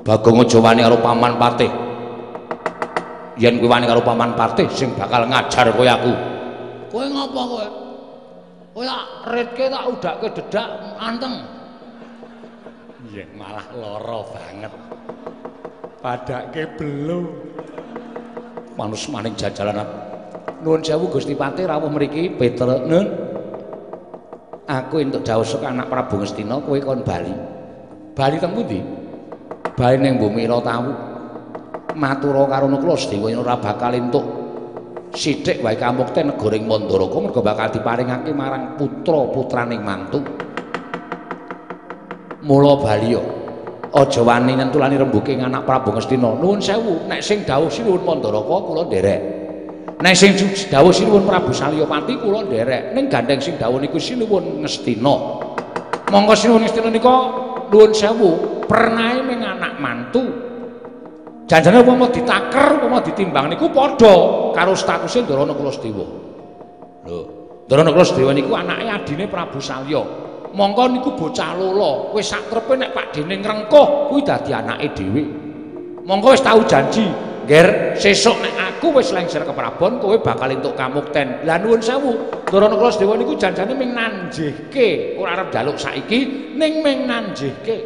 Bagong aja wani karo Paman Patih. Yen kowe wani karo Paman Patih sing bakal ngajar kowe aku. Kowe ngapa kowe? Kowe tak retke tak udake dedak anteng. Iya malah lara banget. Padake belo. Manus maning jajalan. Nuwun sewu Gusti Patih rawuh mriki Petra. Nun. Aku entuk dawuh saka anak Prabu Ngastina kowe kon bali. Bali teng pundi? Bali ning Bumira tawu. Matura karo Nuklasdewa yen ora bakal entuk sithik wae kamukten negoring Mandaraka mergo bakal diparingake marang putra-putraning mantu. Mula bali yo. Aja wani nyentulani rembuking anak Prabu Ngastina. Nuwun sewu, nek sing dawuh sinuwun Mandaraka kula nderek. Nek sing dawuh sinuwun Prabu Salyapati kula nderek. Ning gandeng sing dawuh niku sinuwun Ngastina. Monggo sinuwun Ngastina nika nuwun sewu, pernahe ning anak mantu. Janjane upama ditaker, upama ditimbang niku padha karo statuse Ndara Nuklasdewa. Lho, Ndara Nuklasdewa niku anake adine Prabu Salya. Mongko niku bocah lolo, wis sakrepe nek pakdene ngrengkuh kuwi dadi anake dhewe. Mongko wis tau janji, ngger sesuk nek aku wis lengser ke Prabon kowe bakal entuk kamukten. Lah nuwun sewu, Ndara Nuklasdewa niku janjane ming nanjihke, ora arep njaluk saiki ning ming nanjihke.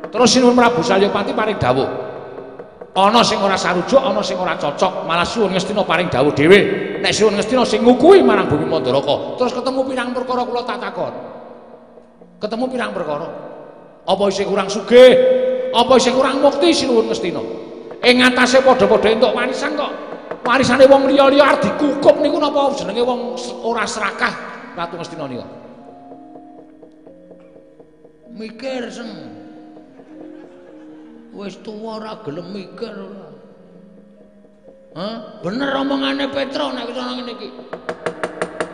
Terus sinuwun Prabu Salyapati paring dawuh. Ana sing ora sarujuk, ana sing ora cocok, malah suwun Ngastina paring dawuh dhewe. Nek suwun Ngastina sing ngukuhi marang Bumi Mandaraka. Terus ketemu pirang perkara kula tak takon. Ketemu pirang perkara. Apa isih kurang sugih? Apa isih kurang mukti sinuwun Ngastina? Ing atase padha-padha entuk warisan kok. Warisane wong liya-liya arep dikukup niku napa jenenge wong ora serakah Ratu Ngastina nika? Mikir seng. Wis tuwa ora gelem mikir ora. Hah? Bener omongane Petra nek kena ngene iki.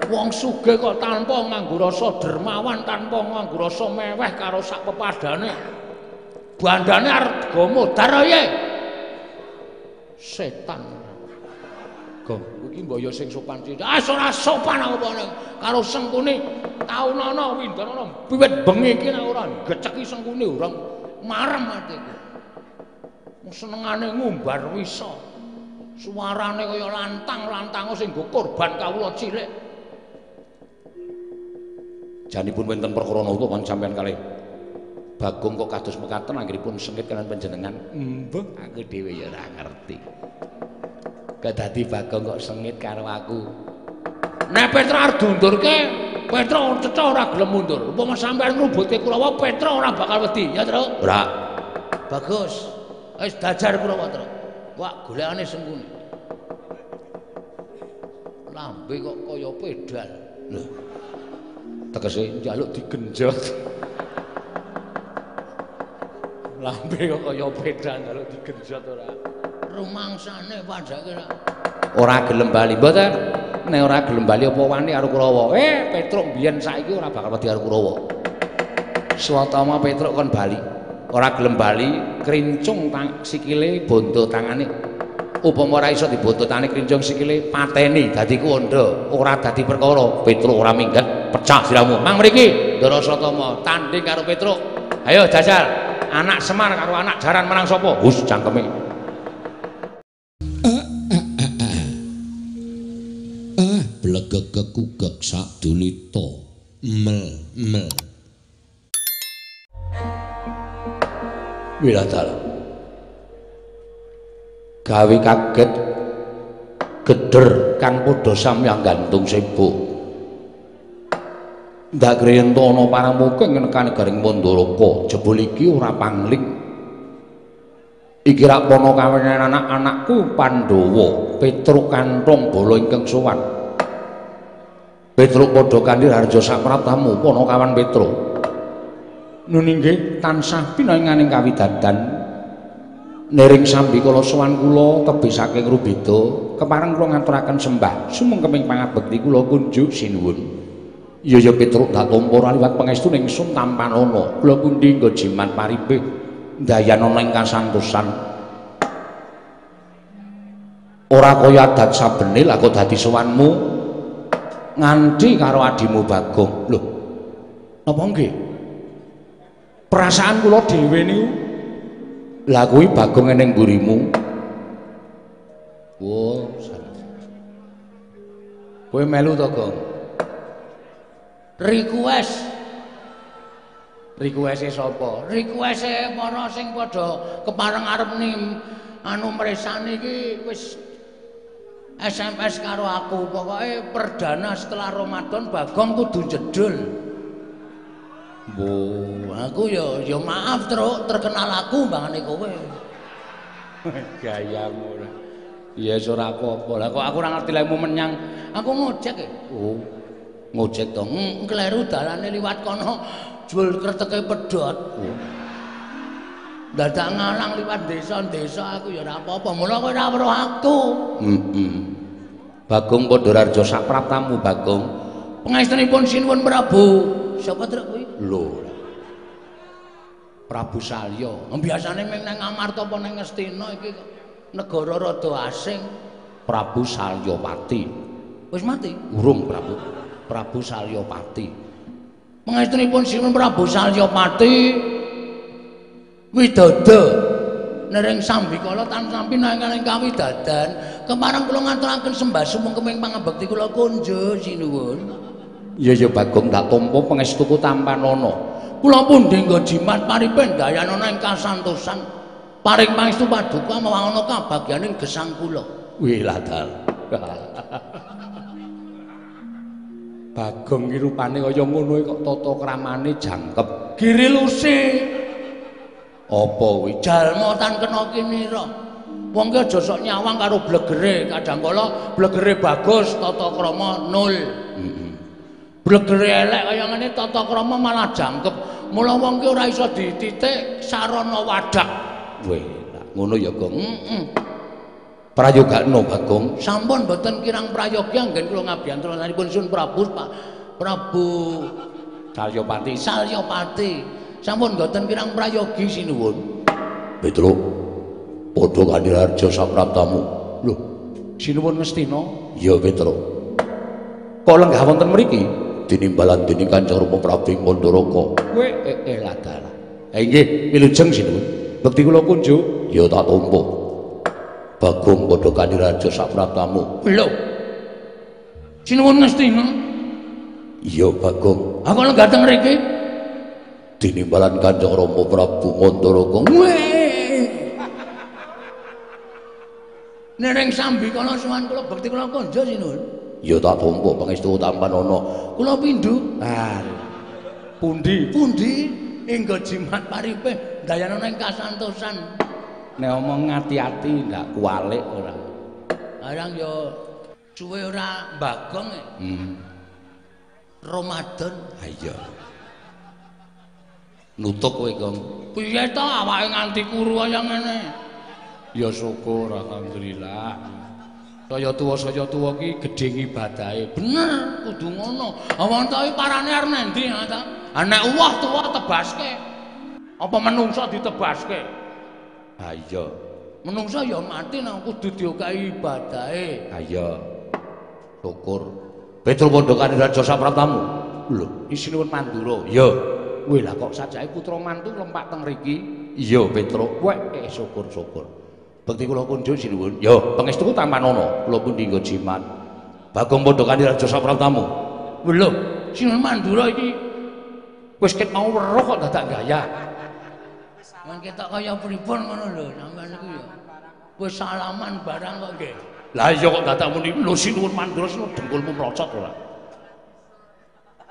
Wong sugih kok tanpa nganggo rasa dermawan, tanpa nganggo rasa meweh karo sak pepadane. Bandane arep go modar ya. Setan. Gong, iki mbaya sing sopan sithik. Ah ora sopan apa ning karo sengkune taunana windanana wiwit bengi iki nek ora geceki sengkune urang marem atiku. Senengane ngumbar wisa. Suarane kaya lantang-lantang sing nggo korban kawula cilik. Janipun wonten perkara napa kon sampean kalih Bagong kok kados mekaten anggenipun sengit kalian panjenengan? Mbah, aku dhewe ya ora ngerti. Kok dadi Bagong kok sengit karo aku. Nek Petra arep dundurke, Petra cecah ora gelem mundur. Upama sampean ngrubutke Kurawa, Petra ora bakal wedi, ya, Tru? Ora. Bagus. Wis dajar Kurawa, Tru. Wak golekane sengkune. Lambe kok kaya pedal. Lho. Tegese njaluk digenjot. Lambe kok kaya pedal njaluk digenjot ora. Rumangsane padake ora gelem bali mboten. Nek ora gelem bali apa wani karo Kurawa. Petruk biyen saiki ora bakal wedi karo Kurawa. Swatama Petruk kon bali. Ora gelem bali, krincung sikile, bondo tangane. Upama ora iso dibondo tangane krincung sikile, pateni dadi kondo. Ora dadi perkara. Petruk ora minggat, pecah siramu. Mang mriki Ndara Satama tanding karo Petruk. Ayo jajal. Anak Semar karo anak Jaran menang sapa? Hus cangkeme. Blegegekugek sak dunita. Mel. Wiladal. Gawe kaget geder kang padha samyang gantung sibuk. Ndak griyentana paramuking nekane garing Mandaraka, jebul iki ora pangling. Iki rak pono kawinan anak-anakku Pandhawa, Petruk kantong bala ingkang sowan. Petruk padha kanthi harja sapratamu pono kawan Petruk. Nun inggih tansah pinanganing kawidadan nering sambi kala sowan kula tebih saking Rubeda kepareng kula ngaturaken sembah sumengkeming pangabekti kula kunjuk sinuwun. Ya Petruk dak tampa liwat pangestu ning sun tampanana kula pundi nggo jimat paribih ndayana ing kasantosan. Ora kaya adat sabene lha kok dadi sowanmu nganti karo adimu Bagong. Lho. Napa nggih? Perasaan kula dhewe niku Lah kuwi Bagong ning mburimu. Oh, salah. Kowe melu to, Gong? Request-e sapa? Request-e para sing padha kepareng arep anu mresani iki wis SMS karo aku. Pokoke perdana setelah Ramadan Bagong kudu jedul. Aku ya maaf terkenal aku mbangane kowe. Gayamu ora. Ya ora apa-apa. Lah kok aku ora ngerti lemu menyang. Aku ngojek e. Oh. Ngojek to. Kleru dalane liwat kono jual kreteke pedhot. Oh. Dadak ngalang liwat desa-desa aku ya ora apa-apa. Mula kowe ora weruh aku. Bagong Pandhararja Sapraptamu Bagong. Pangestunipun sinuwun Prabu. Sapa truk kuwi? Lho. Prabu Salya. Biasane mung nang Amarta apa nang Ngastina iki kok negara rada asing. Prabu Salyapati. Wis mati? Urung, Prabu. Prabu Salyapati. Pangestunipun sinuwun Prabu Salyapati widada nering sambikala tan sampi nanging kawidadan kemareng kula ngaturaken sembah sumeng kemeng pangabekti kula konjo sinuwun. Ya Bagong tak tampa pangestuku tampanana. Kula pundhe nggo jimat paripen dayanana ing kasantosan. Paring pangestu paduka mawangono kabagyaning gesang kula. Wih ladal. Bagong ki rupane kaya ngono kok tata kramane jangkep. Giri lusi. Apa kuwi? Jalma tan kena kinira. Wong ki aja sok nyawang karo blegere, kadangkala blegere bagus tata krama nol. Blegere elek kaya ngene tata krama malah jangkep. Mula wong ki ora iso dititik sarana wadak. Weh, ngono ya, Gong. Prayogakno Bagong. Sampun mboten kirang prayogi anggen kula ngabiyantunipun Sun Prabu Salyapati. Sampun mboten kirang prayogi sinuwun. Petruk. Padha Pandhararja Sapraptamu. Lho, sinuwun Ngastina? Ya, Petruk. Kok lenggah wonten mriki? Tinimbalan dening Kanjeng Rama Prabu Mandaraka. Kowe ladala. Ha inggih, wilujeng sinuwun. Bekti kula kunjuk, ya tak tampa. Bagong padha Pandhararja Sapraptamu. Lho. Sinuwun Ngastina? Iya, Bagong. Aku lenggah teng mriki. Tinimbalan Kanjeng Rama Prabu Mandaraka. Nering sambikala sowan kula bekti kula konjo sinuwun. Ya tak tampa pangestu tampanana. Kula pindho. Pundi? Enggo jimat paripe dayanana ing kasantosan. Nek omong ngati-ati ndak kualik ora. Arang ya suwe ora Bagong e. Ramadan. Ha iya. Nutuk kowe, Gong. Piye to awake nganti kuru kaya ngene? Ya syukur alhamdulillah. Saya tuwa ki gedhe ibadahe. Bener, kudu ngono. Wong ta iki parane arep nendi ta? Nek uwah tuwa tebaske. Apa menungsa ditebaske? Ha iya. Menungsa ya mati nang kudu diokahi ibadahe. Ha iya. Syukur. Petruk Pandha Pandhararja Sapraptamu. Lho, isinuwun Mandura. Ya. Weh lah kok sajake putra mantu lempak teng mriki. Iya, Petruk. Weh, syukur-syukur. Bekti kula kunjuk sinuwun. Ya, pangestuku tampanana. Kula pundi nggo jimat. Bagong Pandha Pandhararja Sapraptamu. Lho, sinuwun Mandura iki wis ket mau weruh kok dadak gaya. Man ketok kaya pripun ngono lho, sampeyan niku ya. Wis salaman barang kok nggih. Lah iya kok dadak muni lho sinuwun Mandura sinuwun dengkulmu mlocot ora.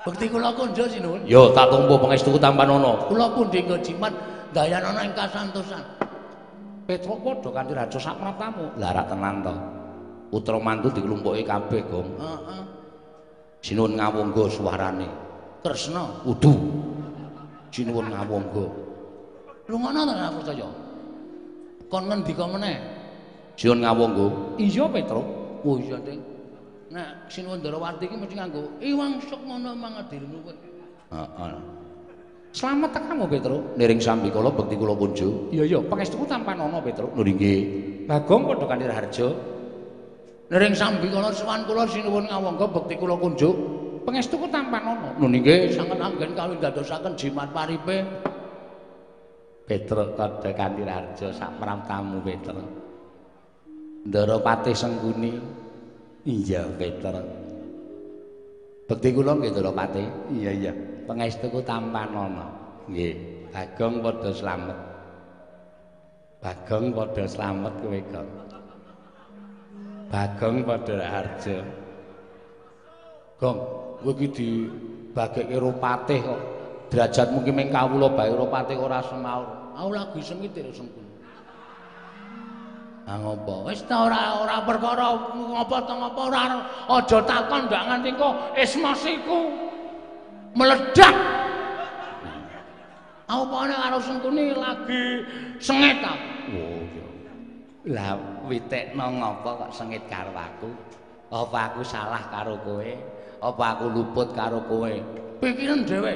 Bekti kula kunjuk sinuwun. Ya, tak tampa pangestuku tampanana. Kula pundi nggo jimat dayanana ing kasantosan. Petruk Pandha Pandhararja Sapraptamu. Lah ra tenan to. Putra mantu diklumpuki kabeh, Gong. Heeh. Sinuwun ngawongga suarane. Kresna udu. Sinuwun ngawongga. Lungono to aku percaya. Kon ngendika meneh. Sinuwun ngawongga. Iya, Petruk. Oh iya, Ding. Nek Sinuwun Ndarawati iki mesti nganggo iwang sok ngono mangadirmu kowe. Heeh. Slamet tekamu Petruk, niring sambikala bekti kula kunjuk. Iya, pangestuku tampanana Petruk. Lho nggih. Bagong Pandha Pandhararja. Niring sambikala sowan kula sinuwun ngawangga bekti kula kunjuk. Pangestuku tampanana. Lho nggih, sanget anggen kawin dadosaken jimat paripe. Petruk Kodha Kanthi Rarja sak tamu Petruk. Ndara Patih Sengkuni. Iya Petruk. Bekti kula nggih Ndara Patih. Iya. Pangestuku tampanana. Nggih. Bagong padha slamet. Bagong padha slamet kowe kok. Bagong padha harja. Gong, kowe iki dibagekke karo Patih kok. Derajatmu ki mung kawula bae karo Patih ora semaur. Aku lagi sengit karo Sengkuni. Ah ngopo? Wis ta ora perkara ngopo to ngopo ora aja takon ndak nganti engko esmosiku meledak. Apane karo Sengkuni lagi sengit ta? Oh iya. Lah witekno ngopo kok sengit karo aku? Apa aku salah karo kowe? Apa aku luput karo kowe? Pikiran dhewe.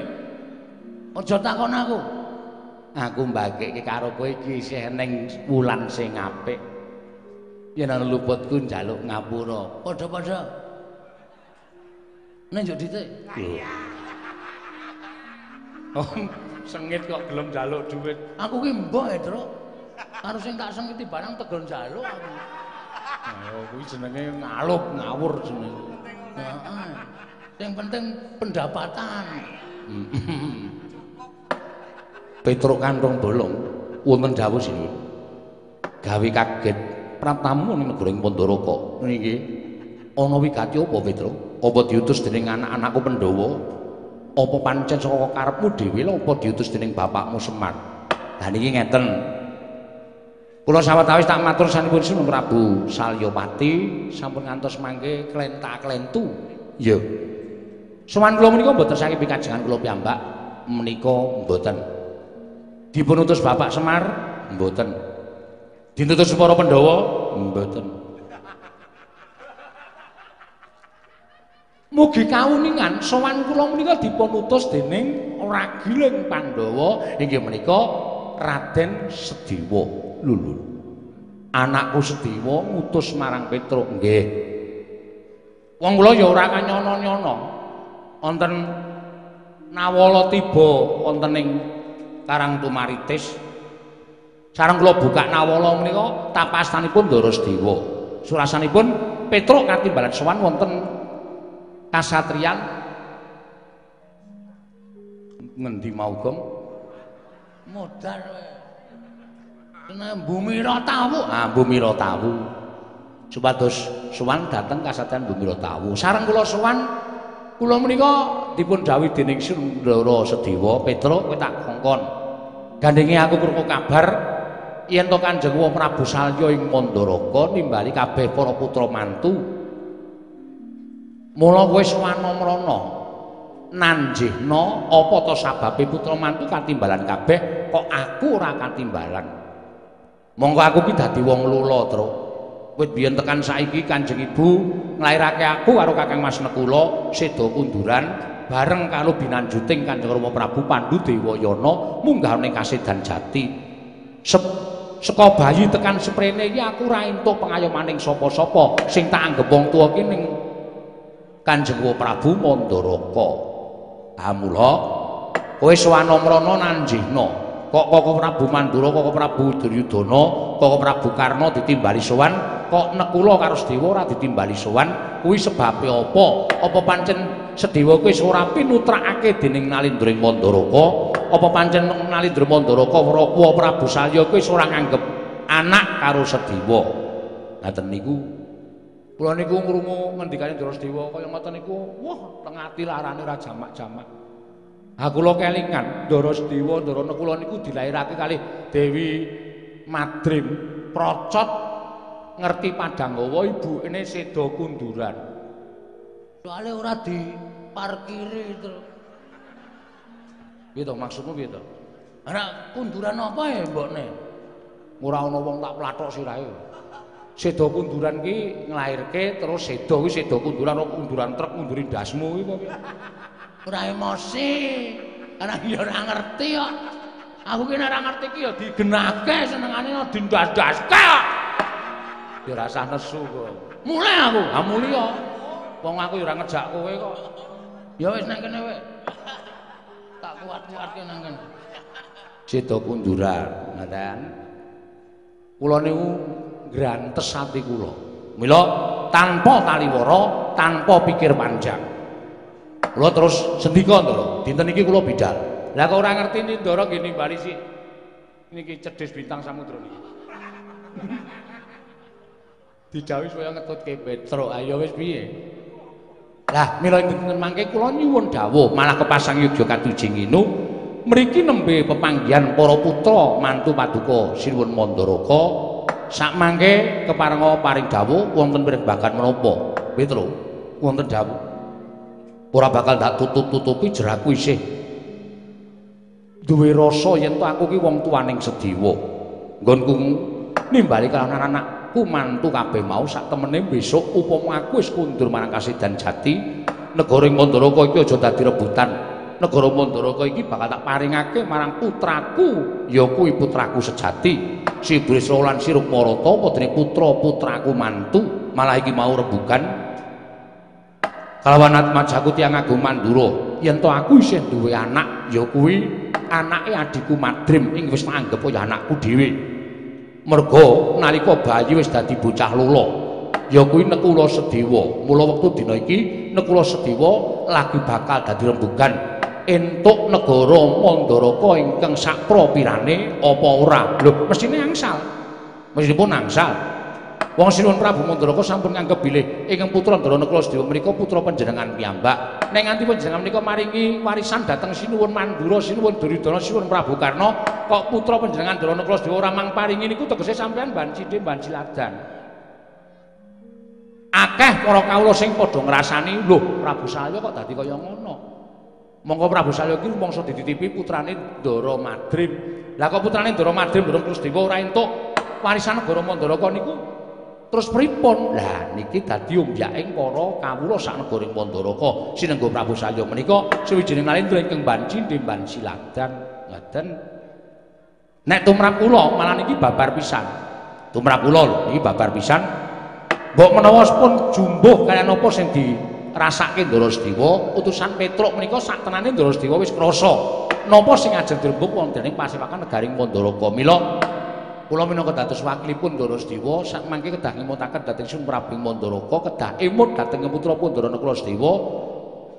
Aja takon aku. Aku mbagekke karo kowe iki isih ning wulan sing apik. Yen ana luputku njaluk ngapura. Padha-padha. Nek njuk ditik. Oh, sengit kok gelem njaluk dhuwit. Aku ki mbok ya, Truk. Karo sing tak sengiti barang tegel njaluk aku. Oh, kuwi jenenge ngalup, ngawur jenenge. Heeh. Yang penting pendapatan. Petruk Kantong Bolong wonten dawuh sinuwun. Gawe kaget pratamu ning negoring Pandharaka. Niki ana wigati apa Petruk? Apa diutus dening anak-anakku Pandhawa? Apa pancen saka karepmu dhewe lho apa diutus dening bapakmu Semar? Lah niki ngeten. Kula sawetawis tak matur sanipun Sunan Prabu Salyapati sampun ngantos mangke klentak-klentu. Ya. Sowan kula menika mboten saking pikajengan kula piyambak menika mboten. Dipun utus Bapak Semar mboten. Dinutus para Pandhawa mboten. Mugi kawuningan sowan kula menika dipun utus dening ragiling Pandhawa inggih menika Raden Sedewa. Lho. Anakku Sedewa ngutus marang Petruk nggih. Wong kula ya ora kanyono-nyono. Wonten nawala tiba wonten ing Karang Tumaritis. Sareng kula buka nawala menika tapastanipun Ndara Sedewa. Surasanipun Petruk katimbalan sowan wonten kasatriyan ngendi mau Gong? Modal Bumira Tawu. Ah, Bumira Tawu. Supados sowan dhateng kasatriyan Bumira Tawu. Sareng kula sowan kula menika dipun dawuhi dening Ndara Sedewa, Petruk kowe tak kongkon. Gandenge aku krungu kabar yen to Kanjeng Prabu Salya ing Mandaraka nimbali kabeh para putra mantu. Mula kowe sowana mrana nanjihna apa to sababe putra mantu katimbalan kabeh kok aku ora katimbalan. Monggo aku ki dadi wong lula, Truk. Wit biyen tekan saiki Kanjeng Ibu nglairake aku karo Kakang Mas Nekula seda kunduran bareng karo binanjuting Kanjeng Rama Prabu Pandhu Dewayana munggah ning kasedan jati. Seka bayi tekan seprene iki aku ora entuk pengayomaning sapa-sapa sing tak anggep wong tuwa ki ning Kanjeng Prabu Mandaraka. Amula kowe sowana mrana nanjihna kok Koko Prabu Mandura, Koko Prabu Duryudana, Koko Prabu Karna ditimbali sowan, kok Nekula karo Sedewa ora ditimbali sowan, kuwi sebabe apa? Apa pancen Sedewa kuwi ora pinutrakake dening Nalindra Mandaraka? Apa pancen Nalindra Mandaraka Koko Prabu Salya kuwi ora nganggep anak karo Sedewa? Ngaten niku. Kula niku ngrungu ngendikane Ndara Sedewa kaya ngoten niku, wah teng ati larane ora jamak-jamak. Aku kula kelingan Ndara Sedewa, Ndara Nekula niku dilairake kalih Dewi Madrim Procot ngerti Padanggawa ibune seda kunduran. Soale ora diparkiri terus. Piye to maksudmu piye to? Ana kunduran apa ya mbokne? Ora ana wong tak plathok sirahe. Seda kunduran ki nglairke terus seda kuwi seda kunduran truk ngunduri ndasmu kuwi apa piye? Ora emosi. Ana ya ora ngerti kok. Aku ki nek ora ngerti ki ya digenahke senengane dindasaske. Ya ora usah nesu kok. Mulai aku, ha muli kok. Wong aku ya ora ngejak kowe kok. Ya wis nang kene wae. Tak kuat-kuatke nang kene. Seda kunduran, ngoten. Kula niku ngrantes ati kula. Mila tanpa taliwara, tanpa pikir panjang. Kula terus sendika Ndara, dinten iki kula bidal. Lah kok ora ngerti ni Ndara nggih nimbali sih. Niki cedhis bintang samudra niki. Dijawi supaya ngetutke Petro. Ayo wis piye? Lah mila dinten mangke kula nyuwun dawuh malah kepasang Yogya Katujing Inu mriki nembe pepanggihan para putra mantu paduka Sinuwun Mandaraka sak mangke keparenga paring dawuh wonten pirembagan menapa Petro wonten dawuh ora bakal tak tutup-tutupi jeraku isih duwe rasa yen to aku ki wong tuaning Sediwa nggonku nimbali kalawan anak-anakku mantu kabeh mau sak temene besok upama aku wis kundur marang Kasidan Jati negara ing Mandaraka iki aja dadi rebutan negara Mandaraka iki bakal tak paringake marang putraku ya kuwi putraku sejati si Bresra lan si Rukmarata padane putra-putraku mantu malah iki mau rebukan kalawan atmajaku Tiyang Agung Mandura yen to aku isih duwe anak ya kuwi anake adikku Madrim ing wis tak anggap kaya anakku dhewe merga nalika bayi wis dadi bocah lolo ya kuwi Nekula Sedewa mula wektu dina iki Nekula Sedewa lagi bakal dadi rembugan entuk negara Mandaraka ingkang sakpropirane apa ora lho mesine angsal mestinipun angsal wong Sinuwun Prabu Mandaraka sampun nganggep bilih ingkang putra Ndara Nekula Sedewa menika putra panjenengan piyambak nek nganti panjenengan menika maringi warisan dhateng Sinuwun Mandura Sinuwun Duryudana Sinuwun Prabu Karna kok putra panjenengan Ndara Nekula Sedewa ora mang paringi niku tegese sampean ban cidhe ban ciladan akeh para kawula sing padha ngrasani lho Prabu Salya kok dadi kaya ngono monggo Prabu Salya iki mangsa dititipi putrane Ndara Madrim lah kok putrane Ndara Madrim Ndara Nekula Sedewa ora entuk warisan negara Mandaraka niku terus pripun? Lah niki dadi ombyaking para kawula sak negaring Mandaraka. Sinengga Prabu Salya menika sawijining nalendra ingkang banci ndemban siladan. Ngoten. Nek tumrap kula malah niki babar pisan. Tumrap kula lho niki babar pisan. Mbok menawa pun jumbuh kaliyan napa sing dirasake Ndara Sedewa, utusan Petruk menika sak tenane Ndara Sedewa wis krasa napa sing ajeng dirembug wonten dening Pasewakan negaring Mandaraka. Mila kula minangka dados wakilipun Ndara Sedewa sak mangke kedah ngemutaken dhateng Sun Prabu Mandaraka kedah emut dhateng putra Ndara Nekula Sedewa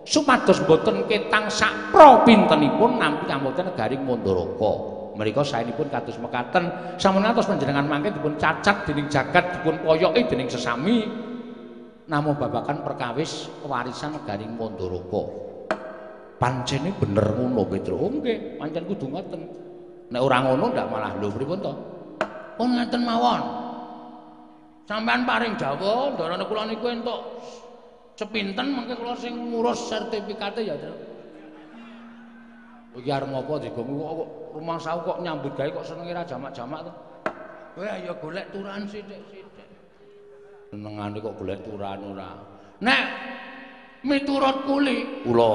supados boten ketang sak propintenipun nampi kamboten negaring Mandaraka. Menika saenipun kados mekaten sampun ngantos panjenengan mangke dipun cacat dening jagat dipun koyoki dening sesami namung babagan perkawis warisan negaring Mandaraka. Pancene bener ngono Petro. Oh nggih, pancen kudu ngoten. Nek ora ngono ndak malah lho pripun to? Pun ngeten mawon. Sampeyan paring dawuh Ndara Nekula niku entuk sepinten mengke kula sing ngurus sertifikate ya, Tru. Iki arep apa digomu kok rumah sawu kok nyambut gawe kok senenge ra jamak-jamak to. Kowe ya golek turan sithik-sithik. Senengane kok golek turan ora. Nek miturut kula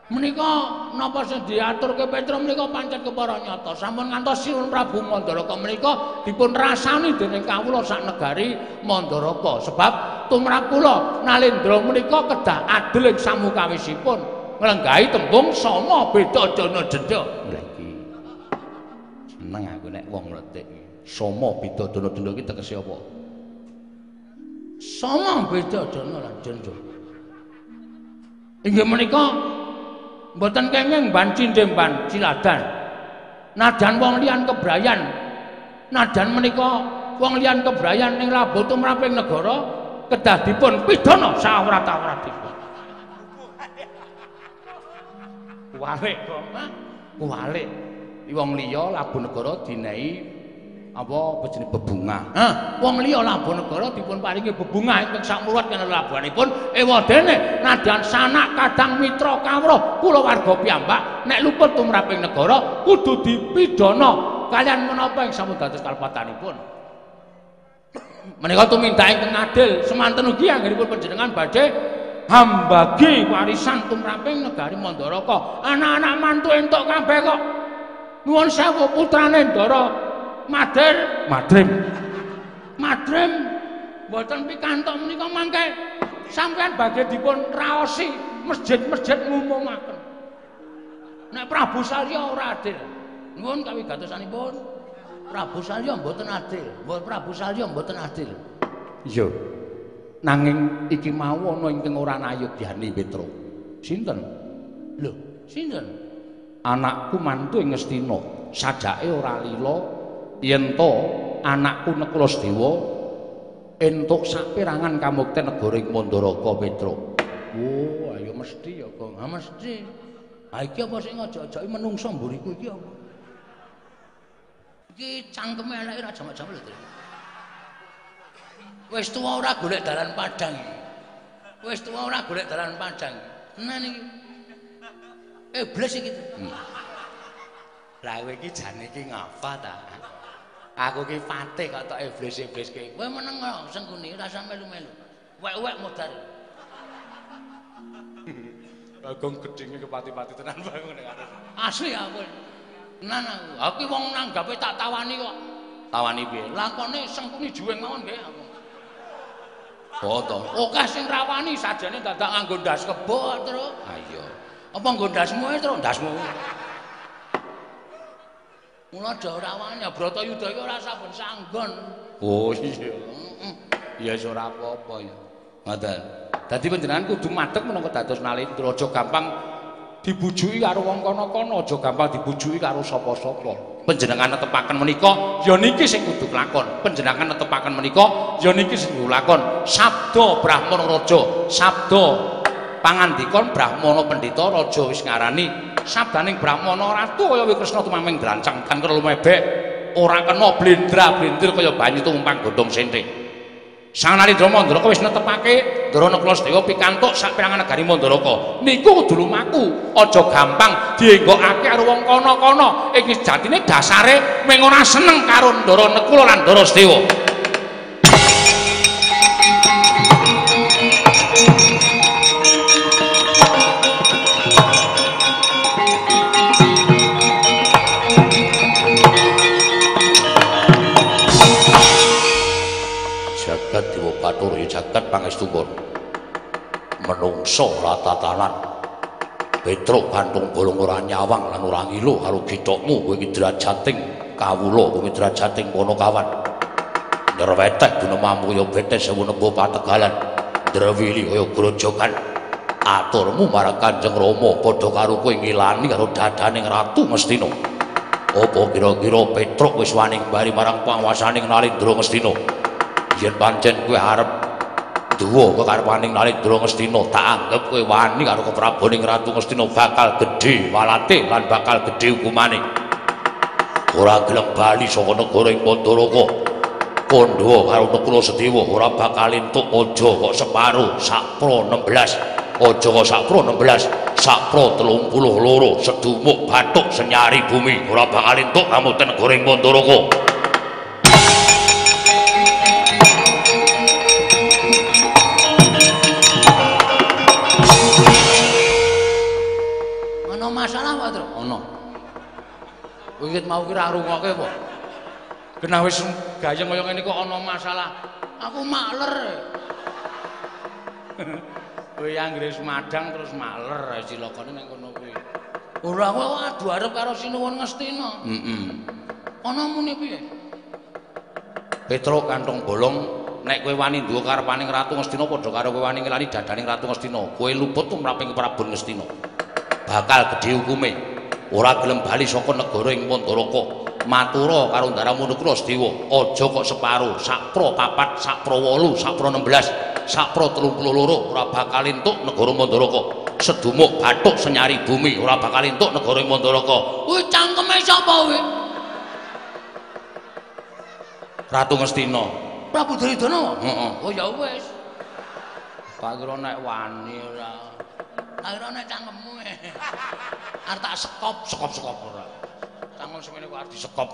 menika napa sing diaturke Petra menika pancen kepara nyata sampun ngantos Sinuwun Prabu Mandaraka menika dipun rasani dening kawula sak negari Mandaraka sebab tumrap kula Nalendra menika kedah adil ing samukawisipun nglenggahi tembung sama beda dana denda lha iki seneng aku nek wong mletik sama beda dana denda iki tegese apa sama beda dana lan denda inggih menika mboten kenging banci ndemban ciladan. Nadan wong liyan kebrayan. Nadan menika wong liyan kebrayan ning labuh tumraping negara kedah dipun pidana sawrat-awratipun. Kuwalik kok, kuwalik. Wong liya labuh negara dinehi apa jenenge bebungah. Wong liya labuh negara dipun paringi bebungah ingkang sakmurat kena labuhanipun ewadene nadyan sanak kadang mitra kawruh kula warga piyambak nek luput tumraping negara kudu dipidana kaliyan menapa ing sampun dados kalpatanipun. Menika tumindak ingkang adil semanten ugi anggenipun panjenengan badhe hambagi warisan tumraping negari Mandaraka. Anak-anak mantu entuk kabeh kok. Nuwun sewu putrane Ndara Madrim mboten pikantuk menika mangke sampeyan badhe dipun raosi masjid-masjid ngumumaken Nek Prabu Salya ora adil. Nuwun kawigatosanipun. Prabu Salya mboten adil. Prabu Salya mboten adil. Iya. Nanging iki mau ana ingkang ora nayogyani Petruk. Sinten? Lho, sinten? Anakku mantu ing Ngastina. Sajake ora lila yen to anakku Neklasedewa entuk saperangan kamukten negara ing Mandaraka Petruk. Oh, ayo mesti ya, Kang. Ha mesti. Ha iki apa sing aja-ajake menungso mburiku iki apa? Iki cangkeme eleke ra jamak-jamak lho. Wis tuwa ora golek dalan padang iki. Wis tuwa ora golek dalan padang. Tenan iki. Iblis iki. Lah kowe iki jane iki ngapa ta? Aku ki fatih kok tok iblis-iblis ki. Kowe meneng kok sengkuni ora sampe melu-melu. Wek-wek modal. Agong gedhinge kepati-pati tenan bae ngene karo. Asli aku. Tenan aku. Aku ki wong nanggape tak tawani kok. Tawani piye? Lakone sengkuni juweng mawon nggih aku. Oh to. Akeh sing rawani sajane dadak nganggo ndas kebo terus. Ha iya. Apa nggo ndasmu terus ndasmu. Mula do rawani Bratayuda iki ora saben sanggon. Oh iya. Ya wis ora apa-apa ya. Ngoten. Dadi panjenengan kudu madheg menapa dados nalendra aja gampang dibujuki karo wong kono-kono, aja gampang dibujuki karo sapa-sapa. Panjenengan netepaken menika ya niki sing kudu lakon. Panjenengan netepaken menika ya niki sing kudu lakon. Sabda Brahmana Raja, sabda pangandikon Brahmana Pendhita Raja wis ngarani sabdaning Brahmana Ratu kaya Kresna tumaming drancang kan karo mebek ora kena blendra-blendir kaya banyu tumpang godhong senthik. Sang Narendra Mandaraka wis netepake Ndara Neklasedewa pikantuk saperangan negari Mandaraka. Niku kudu lumaku, aja gampang dienggokake karo wong kono-kono. Iki jatine dasare mung ora seneng karo Ndara Nekula lan Ndara Sedewa. Jagat Dewa Bathara jagat pangestupun menungso latatanan Petruk kantung bolong ora nyawang lan ora ngilu karo githokmu kowe iki drajating kawula kowe drajating Panakawan nderwetek gunemamu kaya betes sewu nembo pategalan ndrewili kaya grojogan aturmu marang Kanjeng Rama padha karo kowe ngilani karo dadaning Ratu Ngastina. Apa kira-kira Petruk wis wani mbari marang panguwasaning Narendra Ngastina? Yen pancen kowe arep duwa kekarepaning Narendra Ngastina, tak anggap kowe wani karo keprabaning Ratu Ngastina bakal gedhe walate lan bakal gedhe hukumane. Ora gelem bali saka negara ing Mandaraka. Kandha karo Neklasedewa ora bakal entuk aja kok separo sakpro 16. Aja kok sakpro 16, sakpro 32 sedumuk bathuk senyari bumi ora bakal entuk kamuten negara ing Mandaraka. Masalah apa, Tru? Ono. Kowe iki mau kira rungokke apa? Genah wis gayeng kaya ngene kok ana masalah. Aku makler. Kowe anggere madang terus makler cilokane nang kono kuwi. Ora kowe adu arep karo Sinuwun Ngastina. Ana muni piye? Petruk kanthong bolong nek kowe wani nduwa karepaning Ratu Ngastina padha karo kowe wani ngelani dadaning Ratu Ngastina. Kowe luput tumraping Prabu Ngastina. Bakal gedhe hukume ora gelem bali saka negara ing Mandaraka matura karo Ndaramu Neklasedewa aja kok separo sakpro 4 sakpro 8 sakpro 16 sakpro 32 ora bakal entuk negara Mandaraka sedumuk bathuk senyari bumi ora bakal entuk negara ing Mandaraka. Kuwi cangkeme sapa kowe? Ratu Ngastina. Prabu Duryudana. Heeh. Oh ya wis. Tak kira nek wani ora. Akhirnya cangkemmu arep tak sekop ora. Cangkem semene kok arep disekop.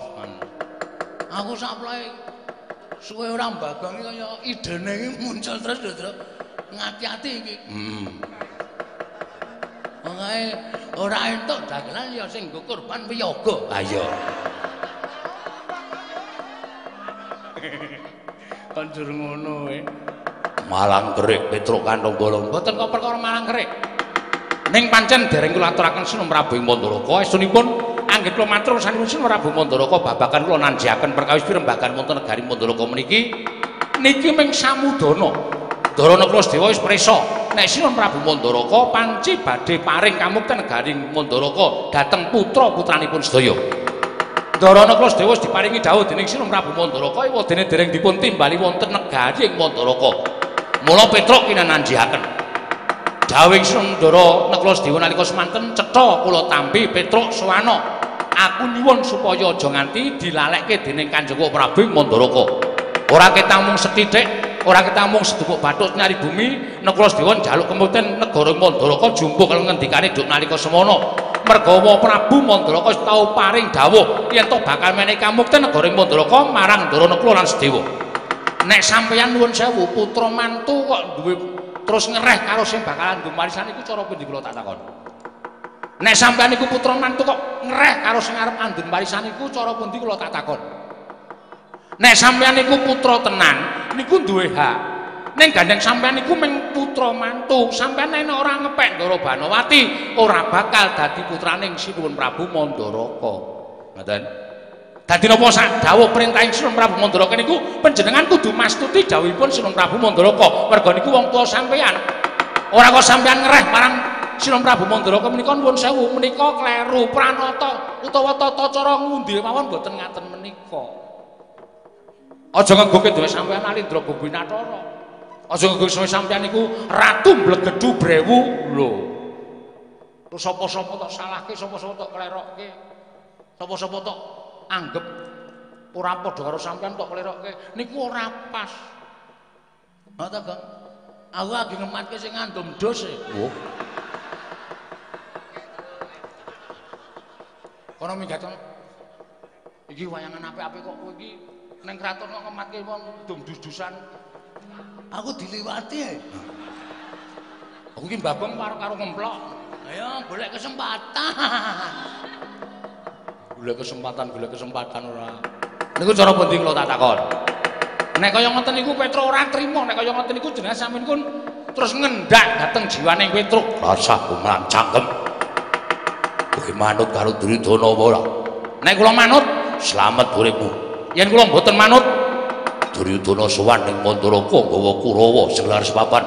Aku saplae suwe ora mbagangi kaya idene iki muncul terus lho, ngati-ati iki. Pokoke ora entuk dagelan ya sing nggo kurban wiyaga. Ha iya. Kanjur ngono kowe. Malang kerik Petruk kanthong bolong. Mboten kok perkara malang kerik. Ning pancen dereng kula aturaken Sinuwun Prabu ing Mandaraka estunipun anggit kula matur sanipun Sinuwun Prabu Mandaraka babagan kula nanjiaken perkawis pirembagan wonten negari Mandaraka meniki niki ming samudana. Dharana kula Sedewa wis prisa nek Sinuwun Prabu Mandaraka panci badhe paring kamukten negari Mandaraka dhateng putra-putranipun sedaya. Dharana kula Sedewa wis diparingi dawuh dening Sinuwun Prabu Mandaraka ewadene dereng dipun timbali wonten negari ing Mandaraka. Mula Petruk kinananjiaken dawing Sundara Nekla Sedewa nalika semanten cetha kula tampi Petruk Suwana. Aku nyuwun supaya aja nganti dilalekke dening Kanjeng Prabu Mandaraka. Ora ketamung sethithik, ora ketamung sedukuk bathuk nyari bumi, Nekla Sedewa njaluk kemuten negara Mandaraka jumbuh karo ngendikane duk nalika semono. Mergawa Prabu Mandaraka wis tau paring dawuh yen to bakal menehi kamukten negara Mandaraka marang Ndara Nekla lan Sedewa. Nek sampeyan nuwun sewu putra mantu kok duwe terus ngereh karo sing bakalan ndumarisan iku cara pundi kula tak takon. Nek sampeyan iku putra mantu kok ngereh karo sing arep andun warisan iku cara pundi kula tak takon. Nek sampeyan iku putra tenan niku duwe hak. Ning gandeng sampeyan iku mung putra mantu, sampeyan nek ora ngepek Ndara Banowati ora bakal dadi putraning Sinuwun Prabu Mandaraka. Ngoten. Dadi napa sak dawuh perintahing Sinuwun Prabu Mandaraka niku panjenengan kudu mastuti dawuhipun Sinuwun Prabu Mandaraka. Merga niku wong tuwa sampeyan. Ora kok sampeyan ngereh marang Sinuwun Prabu Mandaraka menika nuwun sewu menika kleru pranata utawa tata cara ngundi mawon boten ngaten menika. Aja ngegoke dhewe sampeyan Alindra Gobinathara. Aja ngegoke sampeyan niku ratu mblegedhu brewu lho. Terus sapa-sapa tok salahke, sapa-sapa tok klerokke. Sapa-sapa tok anggap ora padha karo sampean tok klerokke niku ora pas. Ha ta, Kang? Aku lagi ngematke sing ngandum dos e. Oh. Kono minggat iki wayangan apik-apik kok kowe iki ning kraton kok ngematke wong dum dus-dusan. Aku diliwati ae. Aku iki mbabong karo ngemplok. Ayo golek kesempatan. Golek kesempatan ora. Niku cara pundi kula tak takon. Nek kaya ngoten niku Petruk ora trima, nek kaya ngoten niku jenengan sampeyan kun terus ngendak dhateng jiwane Petruk. Rasah kumlan cangkem. Kowe manut karo Duryudana apa ora? Nek kula manut, slamet uripmu. Yen kula mboten manut, Duryudana sowan ning Mandaraka nggawa Kurawa segelar sepapan.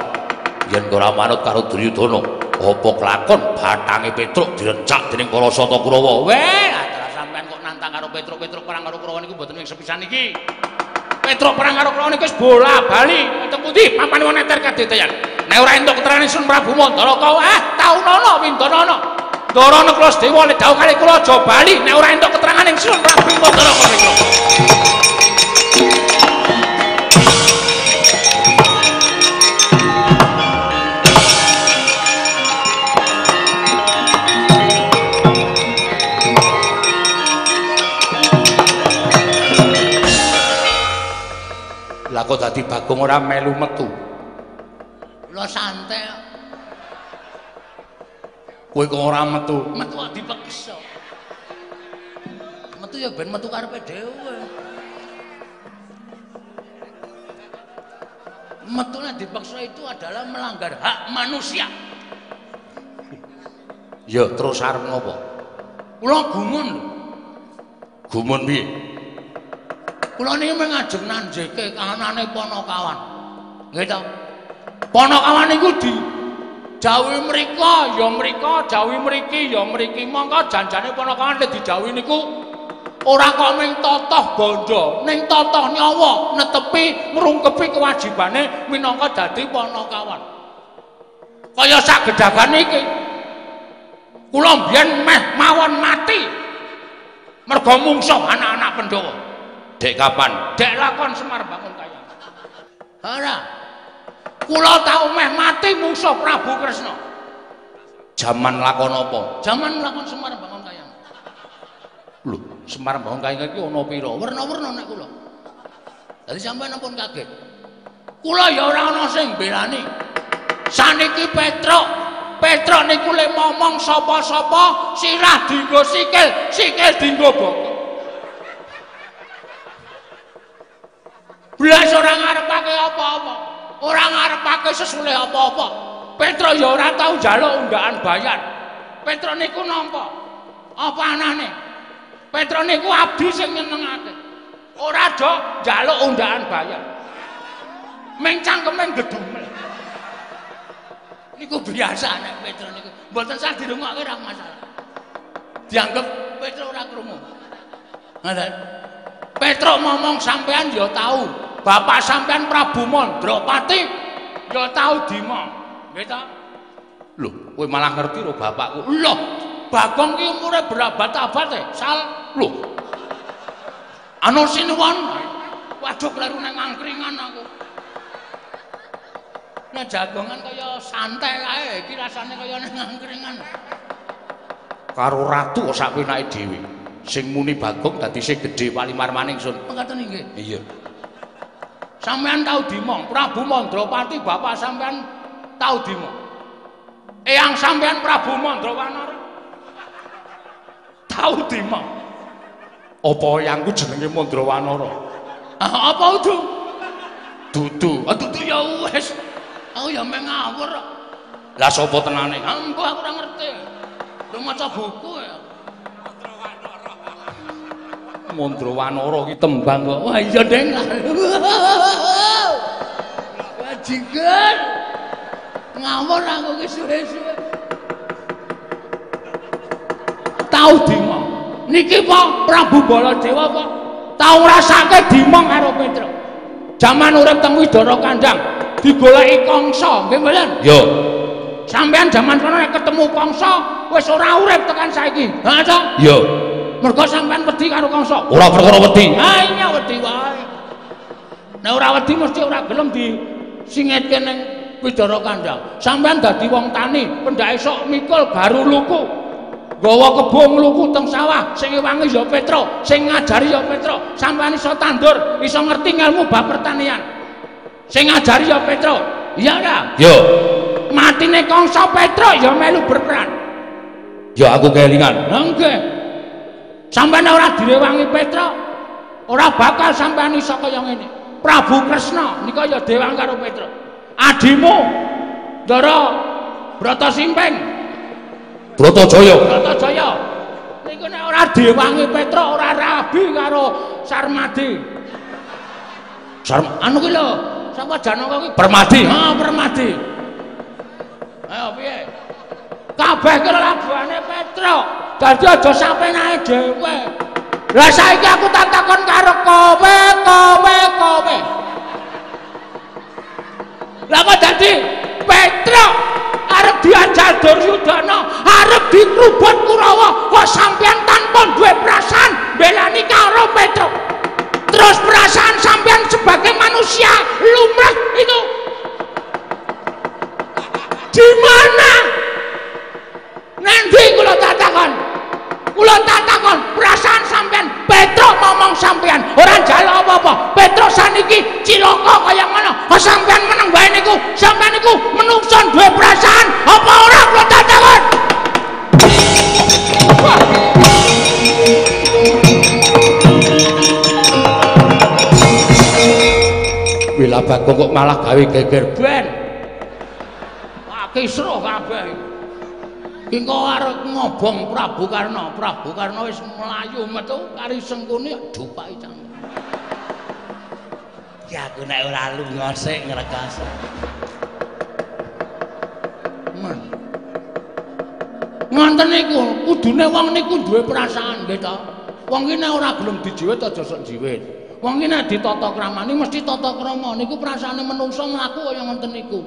Yen ora manut karo Duryudana, apa kelakon batange Petruk direncak dening para sata Kurawa. Weh, sampean kok nantang karo Petruk perang karo Kurawa niku mboten wing sepisan iki. Petruk perang karo Kurawa niku wis bola-bali. Wonten pundi papane wong neter kadeteyan. Nek ora entuk keterangan Sinuwun Prabu Mandaraka, taunono windanana. Ndara Nekla Sedewa nek dawuh kali kula aja bali nek ora entuk keterangan ing Sinuwun Prabu Mandaraka niku. Lah kok dadi Bagong ora melu metu. Lha santai. Kowe kok ora metu? Metu dipeksa. Metu ya ben metu karepe dhewe. Metune dipaksa itu adalah melanggar hak manusia. Ya terus arep ngopo? Kula gumun. Gumun piye? Kula niki mengajeng nanjeke kahanane Panakawan. Nggih to? Panakawan niku dijawuhi mrika, ya mrika, jawuhi mriki, ya mriki. Monggo janjane Panakawan nek dijawuhi niku ora kok ming totoh bondo, ning totoh nyawa netepi ngrungkepi kewajibane minangka dadi Panakawan. Kaya sak gedhagan iki. Kula mbiyen meh mawon mati. Merga mungsuh anak-anak Pandhawa. Dek kapan? Dek lakon Semar Bangunkayang. Ora. Kula tau meh mati mungsuh Prabu Kresna. Jaman lakon apa? Jaman lakon Semar Bangunkayang. Lho, Semar Bangunkayang iki ana pira? Werna-werna nek kula. Dadi sampeyan ampun kaget. Kula ya ora ana sing mbelani. Saniki Petruk niku lek momong sapa-sapa sirah dienggo sikil, sikil dienggo bokong. Blas ora ngarepake apa-apa. Ora ngarepake sesulih apa-apa. Petro ya ora tau njaluk undangan bayar. Petro niku nampa? Apa anane? Petro niku abdi sing nyenengake. Ora do njaluk undangan bayar. Meng cangkeme gedumel. Niku biasa nek Petro niku. Mboten sah dirungokke ora masalah. Dianggep Petro ora krungu. Ngoten. Petro ngomong sampean ya tahu. Bapak sampean Prabu Mandropati ya tahu dimong. Nggih ta? Lho, kowe malah ngerti lho bapakku. Lho, Bagong ki umure berabad-abad sal. Lho. Anu Sinuwun. Waduh kleru nang angkringan aku. Nek jagongan kaya santai kae, iki rasane kaya nang angkringan. Karo ratu sak penake dhewe. Sing muni Bagong dadi sing gedhe Walimar maning sun. Ngoten nggih. Iya. Sampeyan tau dimong, Prabu Mandropati bapak sampeyan tau dimong. Eyang sampeyan Prabu Mandrawanara tau dimong. Apa eyangku jenenge Mandrawanara? Apa itu? Dudu. Dudu ya wis. Aku ya meh ngawur. Lah sapa tenane? Mbah aku ora ngerti. Lu maca buku ya. Mandrawanara ki tembang kok. Wah iya Deng. Bajingan. Ngawur aku ki suwe-suwe. Tau dimong. Niki Pak Prabu Baladewa Pak tau ngrasake dimong karo Petro. Jaman urip teng Widara Kandang digoleki Kangsa, nggih mboten? Yo. Sampeyan jaman kono nek ketemu Kangsa wis ora urip tekan saiki. Ha to? Yo. Mergo sampeyan wedi karo Kangsa. Ora perkara wedi. Ha iya wedi wae. Nek ora wedi mesti ora gelem disingitke ning Widara Kandang. Sampeyan dadi wong tani, pendake sok mikul garu luku. Gawa kebong luku teng sawah, sing wangi ya Petro, sing ngajari ya Petro. Sampeyan iso tandur, iso ngerti ilmu bab pertanian. Sing ngajari ya Petro. Iya ora? Yo. Matine Kangsa Petro ya melu berperan. Ya aku kelingan. Nggih. Sampeyan ora direwangi Petro, ora bakal sampeyan iso kaya ngene. Prabu Kresna nika ya dewang karo Petro. Adimu Ndara Bratasimpen. Bratajaya. Bratajaya. Niku nek ora diwangi Petro ora rabi karo Sarmadi. Anu ki lho, sapa Janaka ki? Permadi. Ha, Permadi. Ayo piye? Kabeh ki labuhane Petro. Dadi aja sampenake dhewe. Lah saiki aku tak takon karo kowe. Lah kok dadi Petro arep diajar Duryudana, arep dikrubut Kurawa, kok sampeyan tanpa duwe perasaan belani karo Petro. Terus perasaan sampeyan sebagai manusia lumrah itu di mana? Nanti kula takon perasaan sampeyan Petro ngomong sampeyan ora njaluk apa-apa. Petro saniki cilaka kaya ngono. Kok sampeyan meneng bae niku? Sampeyan niku menungso duwe perasaan apa ora kula takon? Wila Bagong kok malah gawe geger ben. Wah kisruh kabeh. Engko arep ngobong Prabu Karna. Prabu Karna wis mlayu metu kari sengkune dupake cang. Ya aku nek ora lunga sik ngregas. Ngoten niku, kudune wong niku duwe perasaan nggih to. Wong ki nek ora gelem dijiwit aja sok jiwit. Wong ki nek ditata kramani mesti tata krama. Niku perasaane menungso mlaku kaya ngoten niku.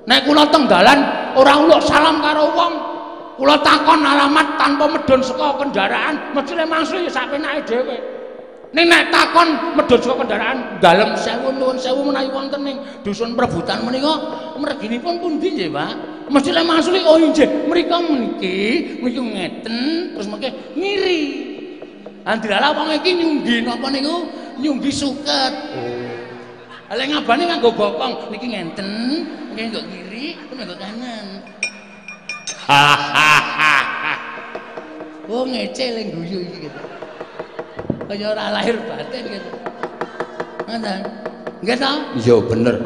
Nek kula teng dalan ora uluk salam karo wong, kula takon alamat tanpa medhun saka kendaraan, mesti mangsuli ya sak penake dhewe. Ning nek takon medhun saka kendaraan, dalem sewu nuwun sewu menawi wonten ning dusun Prebutan menika, mreginipun pundi nggih, Pak? Mesti mangsuli oh nggih, mrika meniki ngeten, terus mengke ngiri. Andilalah wong iki nyunggi napa niku? Nyunggi suket. Oh. Lek ngabane nganggo bokong niki ngenten, nggih nggo kiri, nggo kanan. Oh ngece le guyu iki gitu. Kaya ora lahir batin gitu. Ngoten. Nggih ta? Iya bener.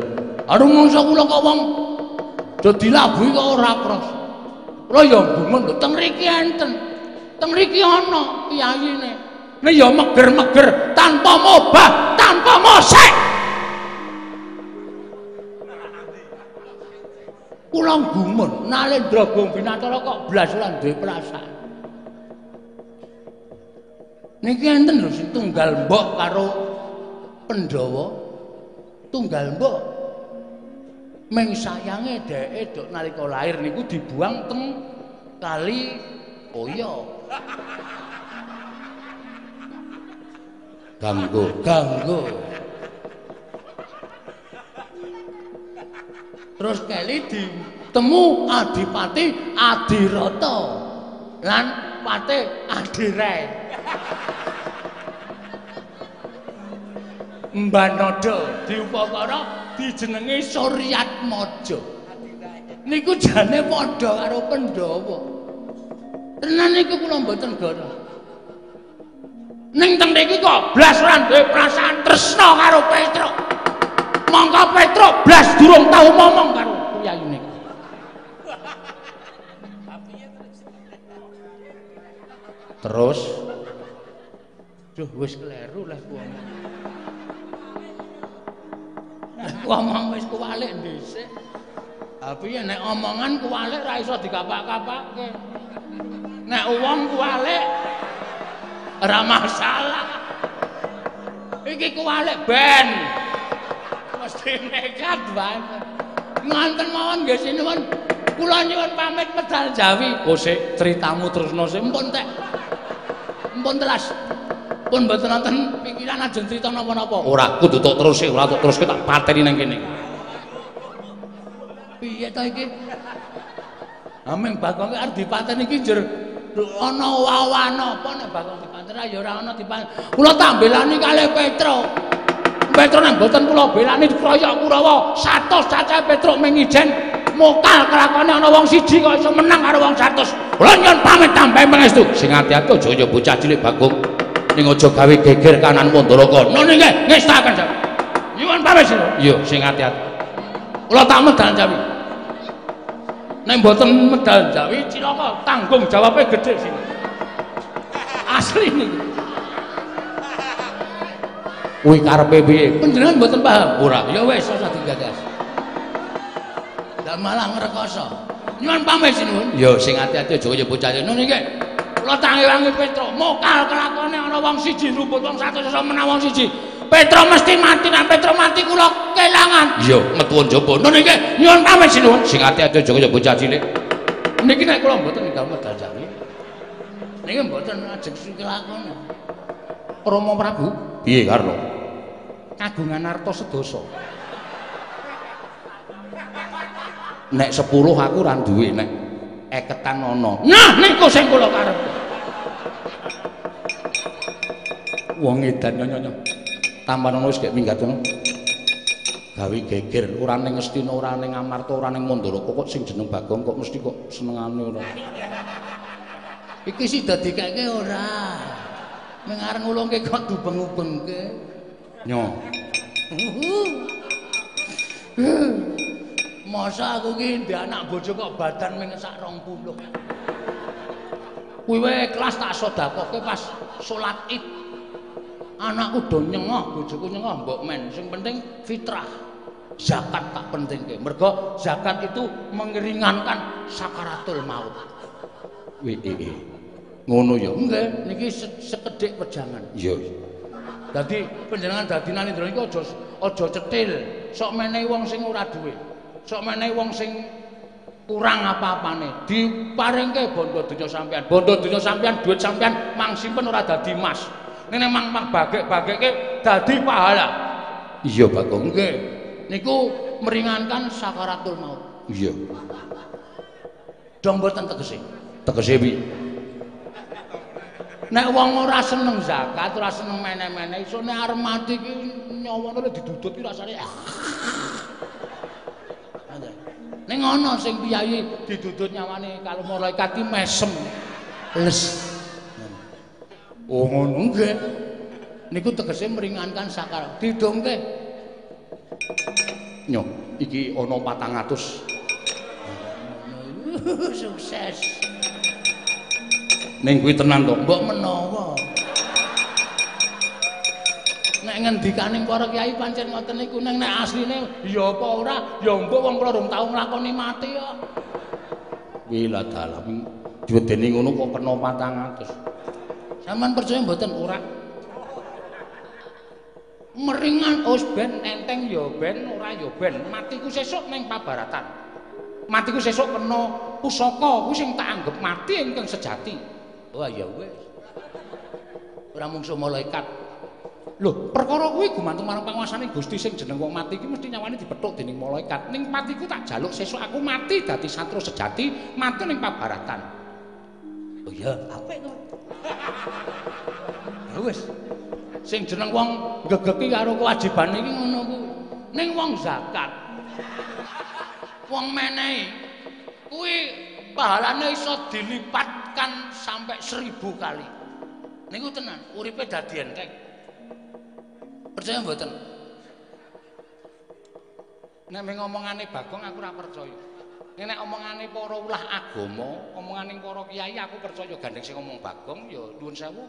Aduh mongso kula kok wong Dadi labuhe kok ora krasa. Kula ya gumun lho teng mriki enten. Teng mriki ana piyayine. Nek ya meger-meger tanpa mobah, tanpa mosek. Kula gumun, Nalendra Binathara kok blas ora duwe perasaan. Niki enten lho sing tunggal mbok karo Pandhawa. Tunggal mbok meng sayange dheke dok nalika lahir niku dibuang teng Kali Oya. Ganggo. Terus kali ditemu Adipati Adirata lan Patih Adirai. Mbah Nada diupakara dijenengi Suryatmaja. Niku jane padha karo Pandhawa. Tenan niku kula mboten gara. Ning teng mriki kok blas ora duwe perasaan tresna karo Petruk. Monggo Petruk blas durung tau ngomong karo Kyai niku. Terus duh wis kleru lah kuwi. Ngomong wis kuwalik dhisik. Ha piye nek omongan kuwalik ra iso dikapak-kapakke. Nek wong kuwalik ora masalah. Iki kuwalik ben. Mesti nekat banget. Ngonten mawon nggih sinuwun. Kula nyuwun pamit medal Jawi. Oh sik critamu terusno sik mpun tek. Mpun telas. Pun mboten nonton pikiran ajeng crita napa-napa. Ora kudu tok terus ora tok terus tak pateni nang kene. Piye ta iki? Ameng Bagong arep dipateni iki njur ana wawana apa nek Bagong dipateni ya ora ana dipateni. Kula tak belani kalih Petruk. Petruk nek mboten kula belani dikroyok Kurawa 100 cacah Petruk mengijen mokal kelakone ana wong siji kok iso menang karo wong 100. Kula nyuwun pamit tambahe pangestu. Sing ati-ati aja ya bocah cilik Bagong. Ning aja gawe geger kanan Mandharaka. Nggih nggih ngestaken Jawi. Nyuwun pamit sira. Iya, sing ati-ati. Kula tak medal Jawi. Nek mboten medal Jawi cilaka tanggung jawabe gedhe sing. Asli niku. Kuwi karepe piye? Panjenengan mboten paham. Ora, ya wis ora digagas. Lah malah ngrekoso. Nyuwun pamit sinuwun. Ya sing ati-ati aja kaya bocah niki. Kula tangi-wangi Petruk, mokal kelakone ana wong siji rumput wong 100 iso menang wong siji. Petruk mesti mati, nek Petruk mati kula kelangan. Iya, metu njaba. Niki nyuwun pamit sinuwun. Sing ati-ati aja kaya bocah cilik. Niki nek kula mboten ninggal medal Jawi. Niki mboten ajeng sing kelakone. Rama Prabu, piye Karna? Kagungan arta sedasa. Nek 10 aku ora duwe nek eketan ana. Nah niku sing kula karep. Wong edan nyonya. Tampan ana wis gek minggat ngono. Gawe geger ora ning Ngastina, ora ning Amarta, ora ning Mandharaka kok sing jeneng Bagong kok mesti kok senengane ora. Iki sih dadi keke ora. Mengareng ulungke kok dubeng-ubengke. Nyo. Masa aku ki ndek anak bojo kok badan ming sak 20. Kuwi wae kelas tak sedekahke pas salat Id. Anakku do nyengah, bojoku nyengah mbok men. Sing penting fitrah. Zakat tak pentingke. Mergo zakat itu mengeringankan sakaratul maut. Ngono ya. Nggih, niki sekedhik wejangan. Iya. Dadi panjenengan dadi Nalendra iki aja cetil, sok menehi wong sing ora duwe. Sok menehi wong sing kurang apa-apane. Diparingke bondo donya sampean. Bondo donya sampean, duit sampean mang simpen ora dadi emas. Ning mang bagek-bageke dadi pahala. Iya, Bagong. Nggih. Niku meringankan sakaratul maut. Iya. Dong mboten tegese. Tegese piye? Nek wong ora seneng zakat, ora seneng meneh-meneh, iso nek arep mati iki nyawane didudut iki rasane. Ning ana sing piyayi didudut nyawane kalau malaikat iki mesem. Les. Oh ngono nggih. Niku tegese meringankan sakaratul. Didongke. Nyo, iki ana 400. Sukses. Ning kuwi tenan to, Mbok menawa. Nek ngendikaning para kiai pancen ngoten niku nek asline ya apa ora ya mbok wong kula durung tau nglakoni mati kok. Wila dalam diwedeni ngono kok kena 400. Sampeyan percaya mboten ora? Meringan ben enteng ya ben ora ya ben. Matiku sesuk ning pabaratan. Matiku sesuk kena pusaka kuwi sing tak anggap mati ingkang sejati. Wah ya wis. Ora mungsuh malaikat. Lho, perkara kuwi gumantung marang panguwasane Gusti sing jeneng wong mati iki mesti nyawane dipethuk dening malaikat. Ning matiku tak jaluk sesuk aku mati dadi satru sejati, mati ning pabaratan. Oh iya, apik to. Ya wis. Sing jeneng wong gegeki karo kewajiban iki ngono kuwi. Ning wong zakat. Wong menehi kuwi pahalane iso dilipatkan sampai 1000 kali. Niku tenan, uripe dadi enteng. Percaya mboten? Nek ngomongane Bagong aku ora percaya. Nek omongane para ulah agama, omongane para kiai aku percaya gandeng sing ngomong Bagong ya nuwun sewu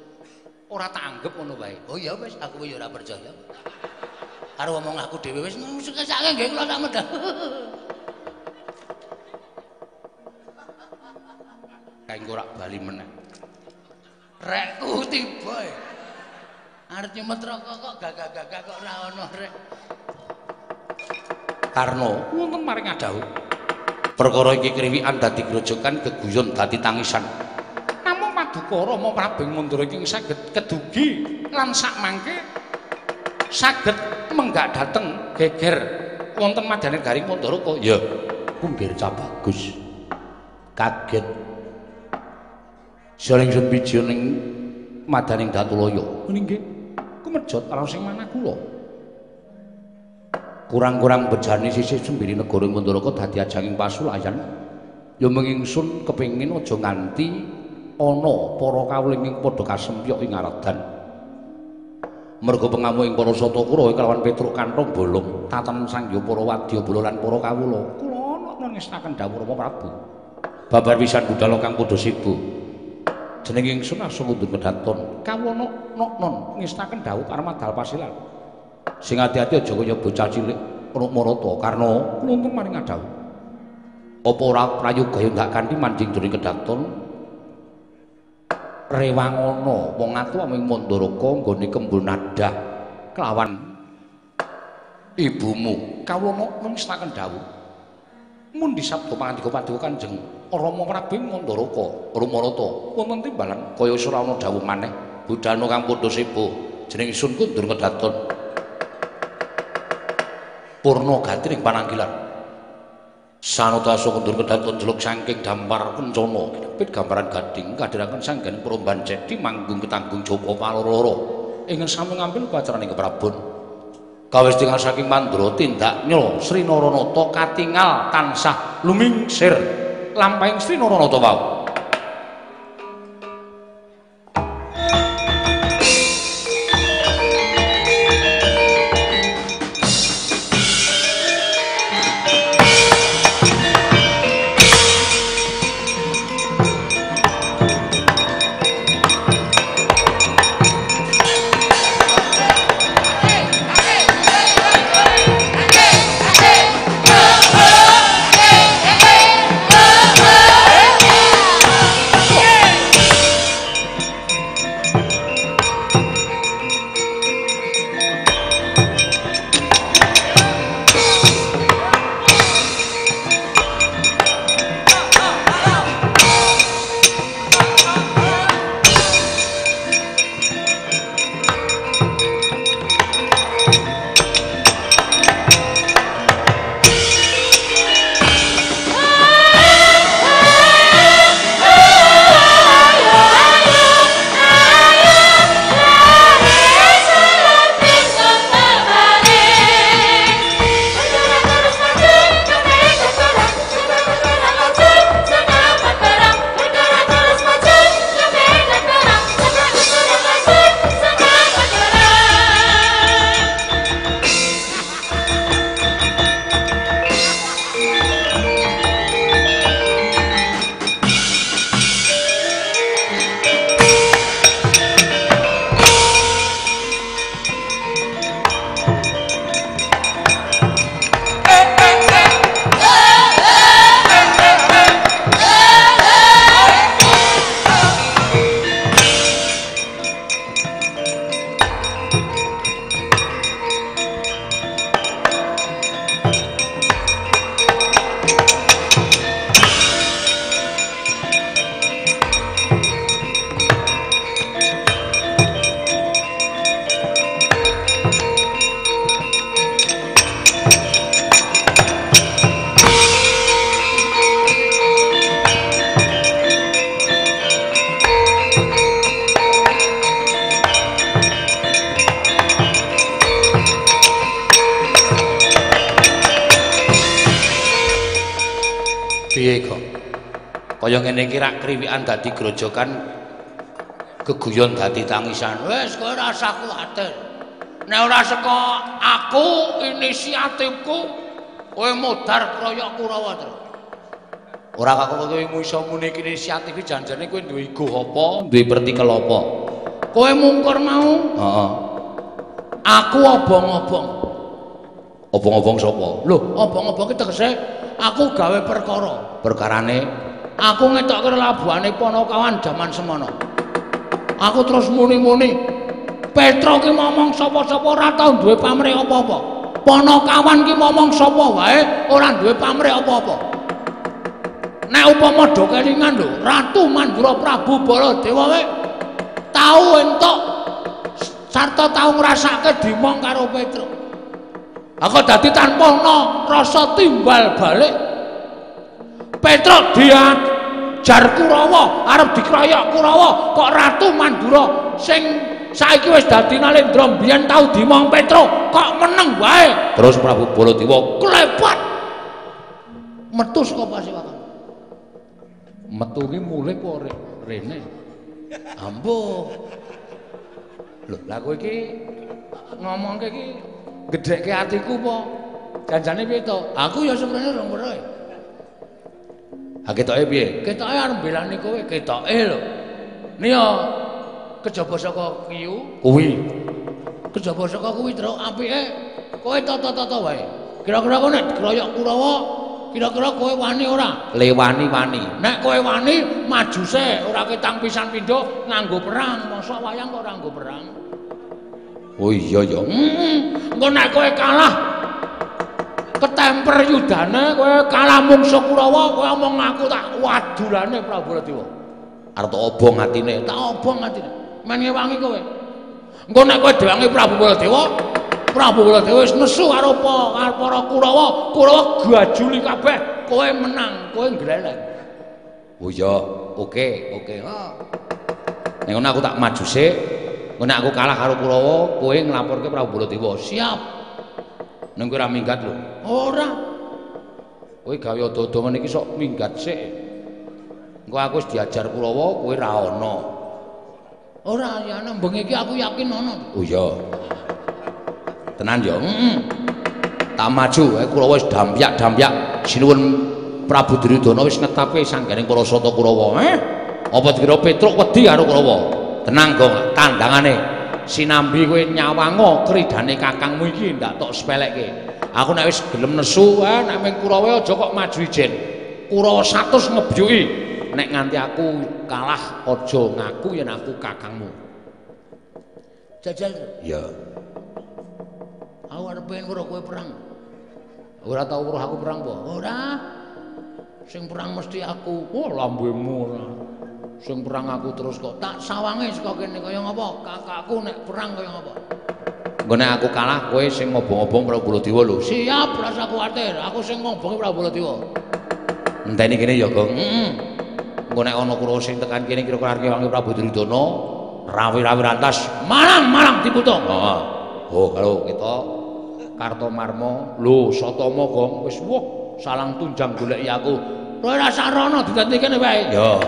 ora tak anggap ngono wae. Oh ya wis aku ya ora percaya. Karo ngomong aku dhewe wis sukesake nggih kula sak medal. Kaenggo rak bali meneh. Rekku tiba. Arep nyumet rokok kok gagak-gagak kok ora ono rek. Karno wonten maring adhahu. Perkara iki kriwikan dadi grojokan geguyon dadi tangisan. Namung Madukara mau Prabing Mandara iki saged kedugi lan sak mangke saged menggak dateng geger wonten madane Garing Mandara kok ya kunggir cah bagus. Kaget. Saling bija ning madaning Datulaya. Nggih. Kumejot karo sing manah kula. Kurang-kurang bejane sisih sembiri negara Mandaraka dadi ajanging pasulayan. Ya mengingsun kepengin aja nganti ana para kawuling ing padha kasempyok ing aredan. Merga pengamu ing para Satakura kelawan Petruk Kantong bolong tatanen sangya para wadyabala lan para kawula. Kula ana ngestaken dawuh Rama Prabu. Babar pisan budal kang padha sibuk. Jeneng ingsun asung undur kedaton. Kawula non ngestaken dawuh Karmadal Pasilan. Sing ati-ati aja kaya bocah cilik Marata karena nuntun maring adhawu. Apa ora prayoga ndak kanthi manjing jroning kedaton rewangono wong atu aming Mandaraka nggone kembul nadah kelawan ibumu. Kawula ngestaken dawuh. Mun disabda pangandika Paduka Kanjeng Rama Prabing Mandaraka Rumarata wonten timbalan kaya surana dawuh maneh budhana kang padha sibuh jeneng ingsun kundur kedaton purna gatiring pananggilan sanutasa kundur kedaton jeluk saking dampar kencana kinepit gambaran gading kadhiraken sanggen peromban cedhi manggung ketanggung Joko paloro ingkang sami ngambil pacaraning keprabon kawis tinggal saking Mandra tindak nyo Sri Naranata katingal tansah lumingsir lampahing Sri Naranata wau. Kaya ngene iki rak kriwikan dadi grojokan geguyon dadi tangisan. Wis kowe ora usah kuwatir. Nek ora saka aku inisiatifku kowe modar kroyok Kurawa terus. Ora kok kowe iso muni inisiatif janjane kowe duwe ego apa, duwe pertikel apa. Kowe mungkur mau? Heeh. Aku obong-obong. Obong-obong sapa? Lho, obong-obong ki tegese aku gawe perkara. Perkarane aku ngetokke labuhane Ponokawan jaman semono. Aku terus muni-muni. Petro ki ngomong sapa-sapa ora tau duwe pamrih apa-apa. Ponokawan ki ngomong sapa wae ora duwe pamrih apa-apa. Nek upama do kelingan lho, Ratu Mandura Prabu Baladewa wae tau entuk sarta tau ngrasake dimong karo Petro. Aku dadi tanpa ana rasa timbal balik. Petro diajar Kurawa, arep dikroyok Kurawa, kok Ratu Mandura sing saiki wis dadi Nalendra biyen tau dimong Petro, kok meneng wae. Terus Prabu Baladewa klepat metu saka Pasewakan. Metu ki mulih apa rene? Ambo. Lho, lah kowe iki ngomongke iki gedhekke atiku apa? Janjane piye to? Aku ya sebenarnya ora weruh. Ha ketoke piye? Ketoke arep belani kowe, ketoke lho. Nia kejaba saka kiyu kuwi. Kejaba saka kuwi terus apike kowe tata-tata wae. Kira-kira kowe nek dikeroyok Kurawa, kira-kira kowe wani ora? Lewani-wani. Nek kowe wani maju se, ora ketang pisan pindho nganggo perang. Masa wayang kok ora nganggo perang? Oh iya ya. Engko nek kowe kalah ketemper yudane, kowe kalah mungsuh Kurawa, kowe omong aku tak wadulane Prabu Baladewa. Arep obong atine, tak obong atine. Men ngewangi kowe. Engko nek kowe diwangi Prabu Baladewa wis nesu karo para Kurawa, Kurawa gajuli kabeh, kowe menang, kowe gleleng. Oh iya, oke. Nek ngono aku tak maju sik. Nek aku kalah karo Kurawa, kowe nglaporke Prabu Baladewa. Siap. Nek kowe ora minggat lho. Ora. Kowe gawe odo-odo iki sok minggat sik. Engko aku wis diajar Kurawa, kowe ra ana. Ora, ya nembeng iki aku yakin ana. Oh iya. Tenan ya. Tak maju, Kurawa wis dampyak-dampyak sinuwun Prabu Duryudana wis netape sangganing para sata Kurawa. Apa dikira Petruk wedi karo Kurawa? Tenang, Gong, tandangane. Sinambi kowe nyawanga kridane kakangmu iki ndak tok sepelekke. Aku nek wis gelem nesu, nek ming Kurawa aja kok maju ijen. Kurawa 100 ngebyuki. Nek nganti aku kalah aja ngaku yen aku kakangmu. Jajal. Ya. Aku arep pengen karo kowe perang. Ora tau weruh aku perang apa? Ora. Sing perang mesti aku. Oh, lambemu ora. Sing perang aku terus kok tak sawange saka kene kaya ngapa? Kakakku nek perang kaya ngapa? Engko nek aku kalah kowe sing ngobong-obong Prabu Baladewa lho. Siap, ora usah kuwatir. Aku sing ngobongi Prabu Baladewa. Enteni kene ya, Gong. Engko nek ana Kurawa sing tekan kene kira-kira arep wangi Prabu Duryudana, rawi-rawi rantas, malang diputung. Heeh. Oh, halo kita Kartomarma, lho Satama, Gong. Wis woh, salang tunjang goleki aku. Kowe ora sarana didadi kene wae. Ya.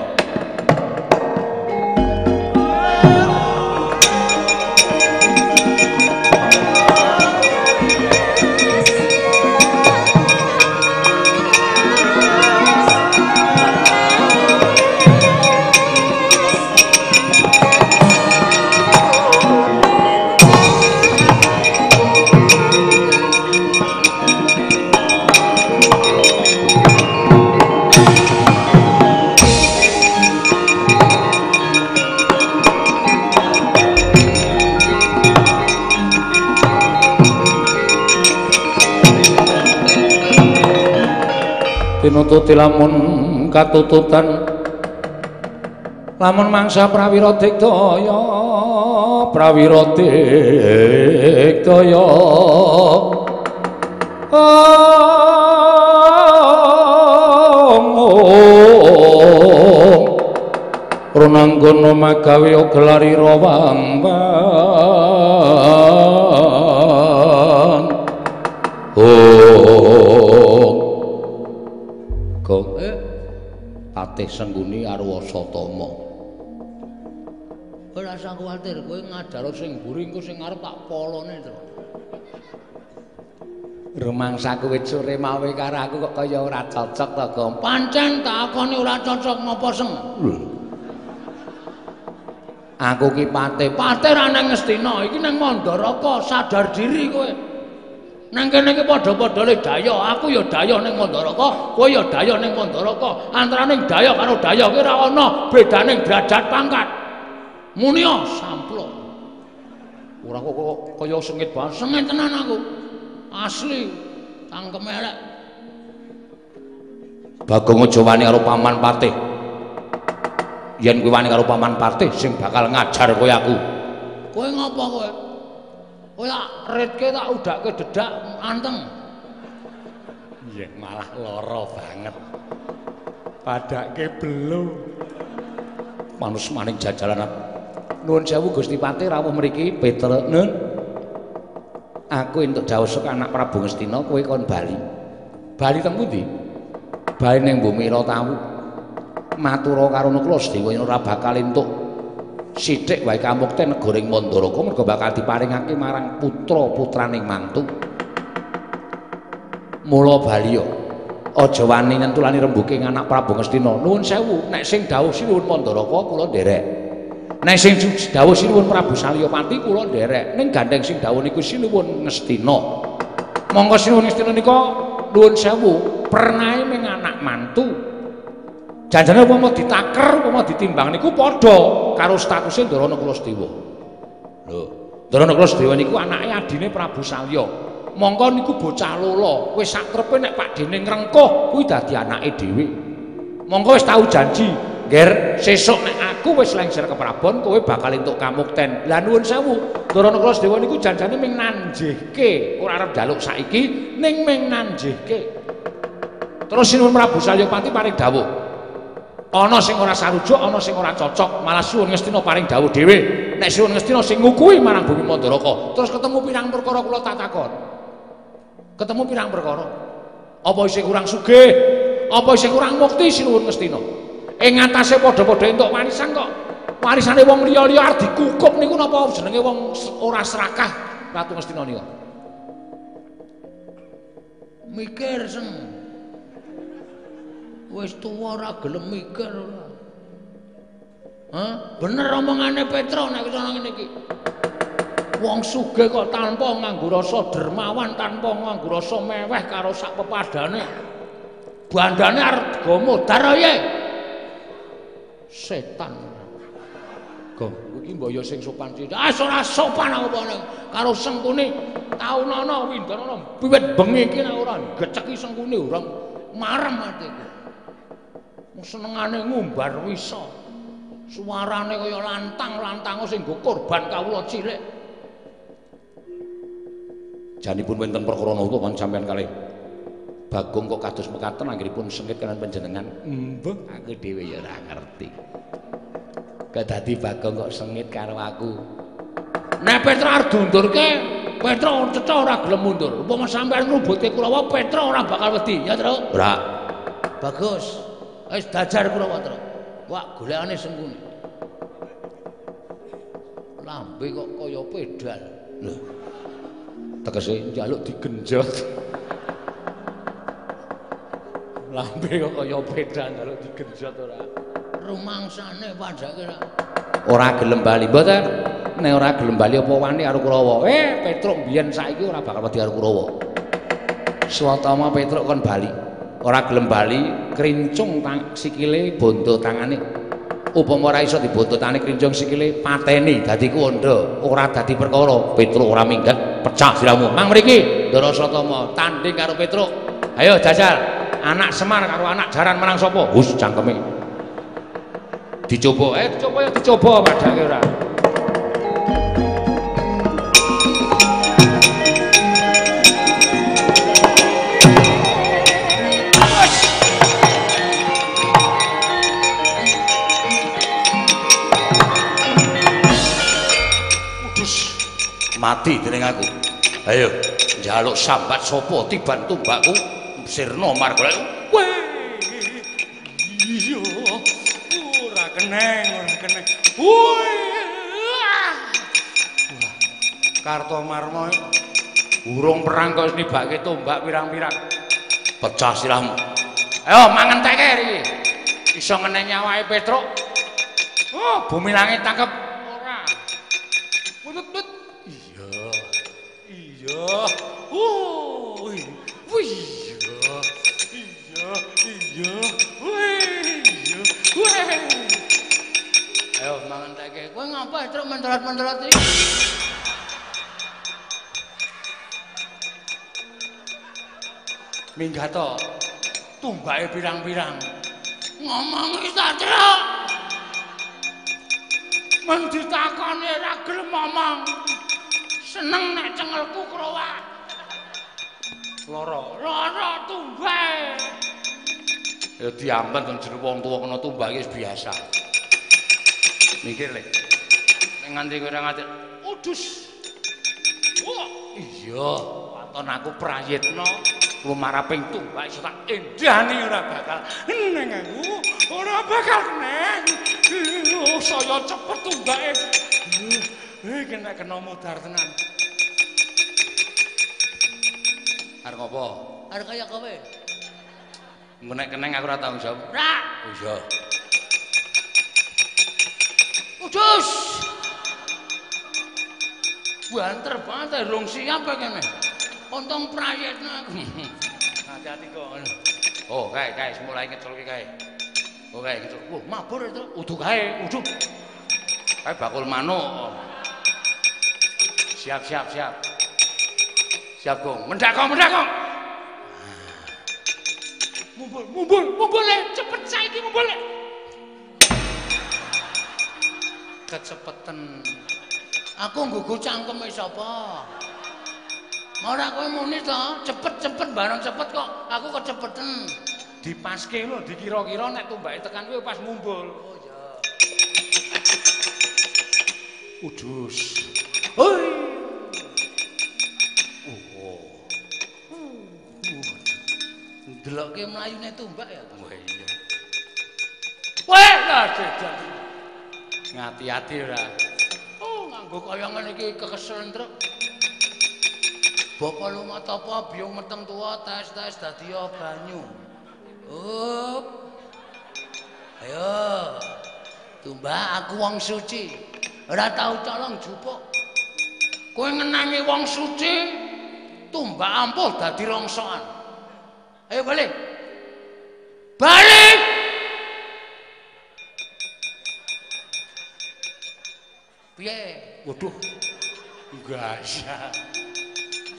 Tinututi lamun katututan lamun mangsa prawira digdaya runanggana magawe gelari rawang Patih Sengguni Arwasatama. Ora usah kuwatir, kowe ngajar sing mburi engko sing arep tak polone to. Rumangsa kowe sore mawe karo aku kok kaya ora cocok to, Gom. Pancen takoni ora cocok napa seng? Aku ki Patih ra nang Ngastina, iki nang Mandaraka, sadar diri kowe. Nang kene iki padha-padha le daya, aku ya daya ning Mandaraka, kowe ya daya ning Mandaraka. Antaraning daya karo daya ki ora ana bedane derajat pangkat. Muni samplo. Ora kok kaya sengit banget, sengit tenan aku. Asli, cangkem elek. Bagong aja wani karo Paman Patih. Yen kowe wani karo Paman Patih sing bakal ngajar kowe aku. Kowe ngapa kowe? Kowe tak retke tak udake dedak anteng. Iya, malah lara banget. Padake belum. Manus maning jajalan. Nuwun sewu Gusti Patih rawuh mriki Petra. Nun. Aku entuk dawuh saka anak Prabu Ngastina kowe kon bali. Bali teng pundi? Bali ning Bumira tawu. Matura karo Kula Sedewa yen ora bakal entuk sithik wae kamukten negoring Mandaraka mergo bakal diparingake marang putra-putraning mantu. Mula bali yo. Aja wani nyentulani rembuke anak Prabu Ngastina. Nuwun sewu, nek sing dawuh sinuwun Mandaraka kula nderek. Nek sing dawuh sinuwun Prabu Salyapati kula nderek. Ning gandeng sing dawuh niku sinuwun Ngastina. Monggo sinuwun Ngastina nika nuwun sewu, pernahe ning anak mantu. Janjane upama ditaker, upama ditimbang niku padha karo statuse Ndarana Kulasedewa. Lho, Ndarana Kulasedewa niku anake adine Prabu Salya. Mongko niku bocah lolo, wis sakrepe nek pakdene ngrengkuh kuwi dadi anake dhewe. Mongko wis tau janji, ngger sesuk nek aku wis lengser ke Prabon kowe bakal entuk kamukten. Lah nuwun sewu, Ndarana Kulasedewa niku janjane ming nanjihke, ora arep njaluk saiki ning ming nanjihke. Terus sinuwun Prabu Salyapati paring dawuh. Ana sing ora sarujuk, ana sing ora cocok, malah suwun Ngastina paring dawuh dhewe. Nek suwun Ngastina sing ngukuhi marang bumi Mandaraka. Terus ketemu pirang perkara kula tak takon. Ketemu pirang perkara. Apa isih kurang sugih? Apa isih kurang mukti sinuwun Ngastina? Ing atase padha-padha entuk warisan kok. Warisane wong liya-liya arep dikukup niku napa jenenge wong ora serakah Ratu Ngastina nika? Mikir seng. Wis tuwa ora gelem mikir ora. Hah? Bener omongane Petra nek kaya ngene iki. Wong sugih kok tanpa nganggo rasa dermawan, tanpa nganggo rasa meweh karo sak pepadane. Bandane arep go modar ya. Setan. Gong, iki mbaya sing sopan sithik. Ah ora sopan apa ning karo Sengkuni. Taunana Windanana wiwit bengi iki nek ora geceki Sengkuni ora marem atiku. Senengane ngumbar wisa. Suarane kaya lantang-lantang sing nggo korban kawula cilik. Janipun wonten perkara napa kon sampean kalih Bagong kok kados mekaten anggenipun sengit kalian panjenengan? Mbah, aku dhewe ya ora ngerti. Kok dadi Bagong kok sengit karo aku. Nek Petra arep dundurke, Petra cecah ora gelem mundur. Upama sampean ngrubutke Kurawa, Petra ora bakal wedi, ya, Tru? Ora. Bagus. Wis dajar Kurawa, Tru. Wak golekane Sengkuni. Lambe kok kaya pedal. Lho. Tegese njaluk digenjot. Lambe kok kaya pedal njaluk digenjot ora. Rumangsane padake ora. Ora gelem bali mboten. Nek ora gelem bali apa wani karo Kurawa. Petruk biyen saiki ora bakal wedi karo Kurawa. Swatama Petruk kon bali. Ora gelem bali, krincung sikile bondo tangane. Upama ora iso dibondo tangane krincung sikile pateni dadi kuwanda. Ora dadi perkara. Petruk ora minggat, pecah siramu. Mang mriki Darasatama tanding karo Petruk. Ayo jajal. Anak Semar karo anak Jaran menang sapa? Hus cangkeme. Dicoba, dicoba ya dicoba padake ora. Mati dening aku. Ayo, njaluk sambat sapa tiban tumbakku sirna marga. Weh. Iya. keneng. Woi. Kartomarma urung perang kok nibake tombak pirang-pirang. Pecah silahmu. Ayo mangan teke iki. Iso ngeneni awake Petruk. Oh, bumi langit tangkep ora. Wut. Iya. Oh. Wih. Iya. Wih. Ayo mangan teke. Kowe ngapa Petruk menterat-menterat iki? Minggato tumbake pirang-pirang ngomong iki Truk men ditakoni ora gelem ngomong seneng nek cengelku krowak lara tumbake ya diamben ten jero wong tuwa kena tumbake wis biasa mikir lek nek nganti kowe ora ngati udus wah iya waton aku prayitna lumaraping tumbak iso tak endhani ora bakal neng aku ora bakal neng saya cepet tumbake kena modar tenan arep apa arep kaya kowe engko nek keneng aku ora tanggung jawab ora oh iya udus banter banget rong siap kene Ontong prayitna. Hati-hati kok. Oh, kae mulai ngecul kae. Oh, kae ngecul. Wah, mabur itu. Udu kae, udu. Kae bakul manuk. Siap. Siap, Gong. Mendak kong. Mumbul le, cepet saiki mumbul le. Kecepetan. Aku nggugu cangkeme sapa? Ora kowe muni to, cepet bareng cepet kok. Aku kecepetan. Dipaske lho, dikira-kira nek tumbake tekan kowe pas mumbul. Oh iya. Udus. Hoi. Ndelokke mlayune tumbak ya. Wah iya. Weh, lah jejan. Ngati-ati ora. Oh, nganggo kaya ngene iki kekeselen truk. Bapak lunga tapa biyung meteng tuwa tes dadi banyu. Up. Ayo. Tumbak aku wong suci. Ora tau colong jupuk. Kowe ngenangi wong suci, tumbak ampuh dadi rongsokan. Ayo balik. Balik. Piye? Waduh. Gajah.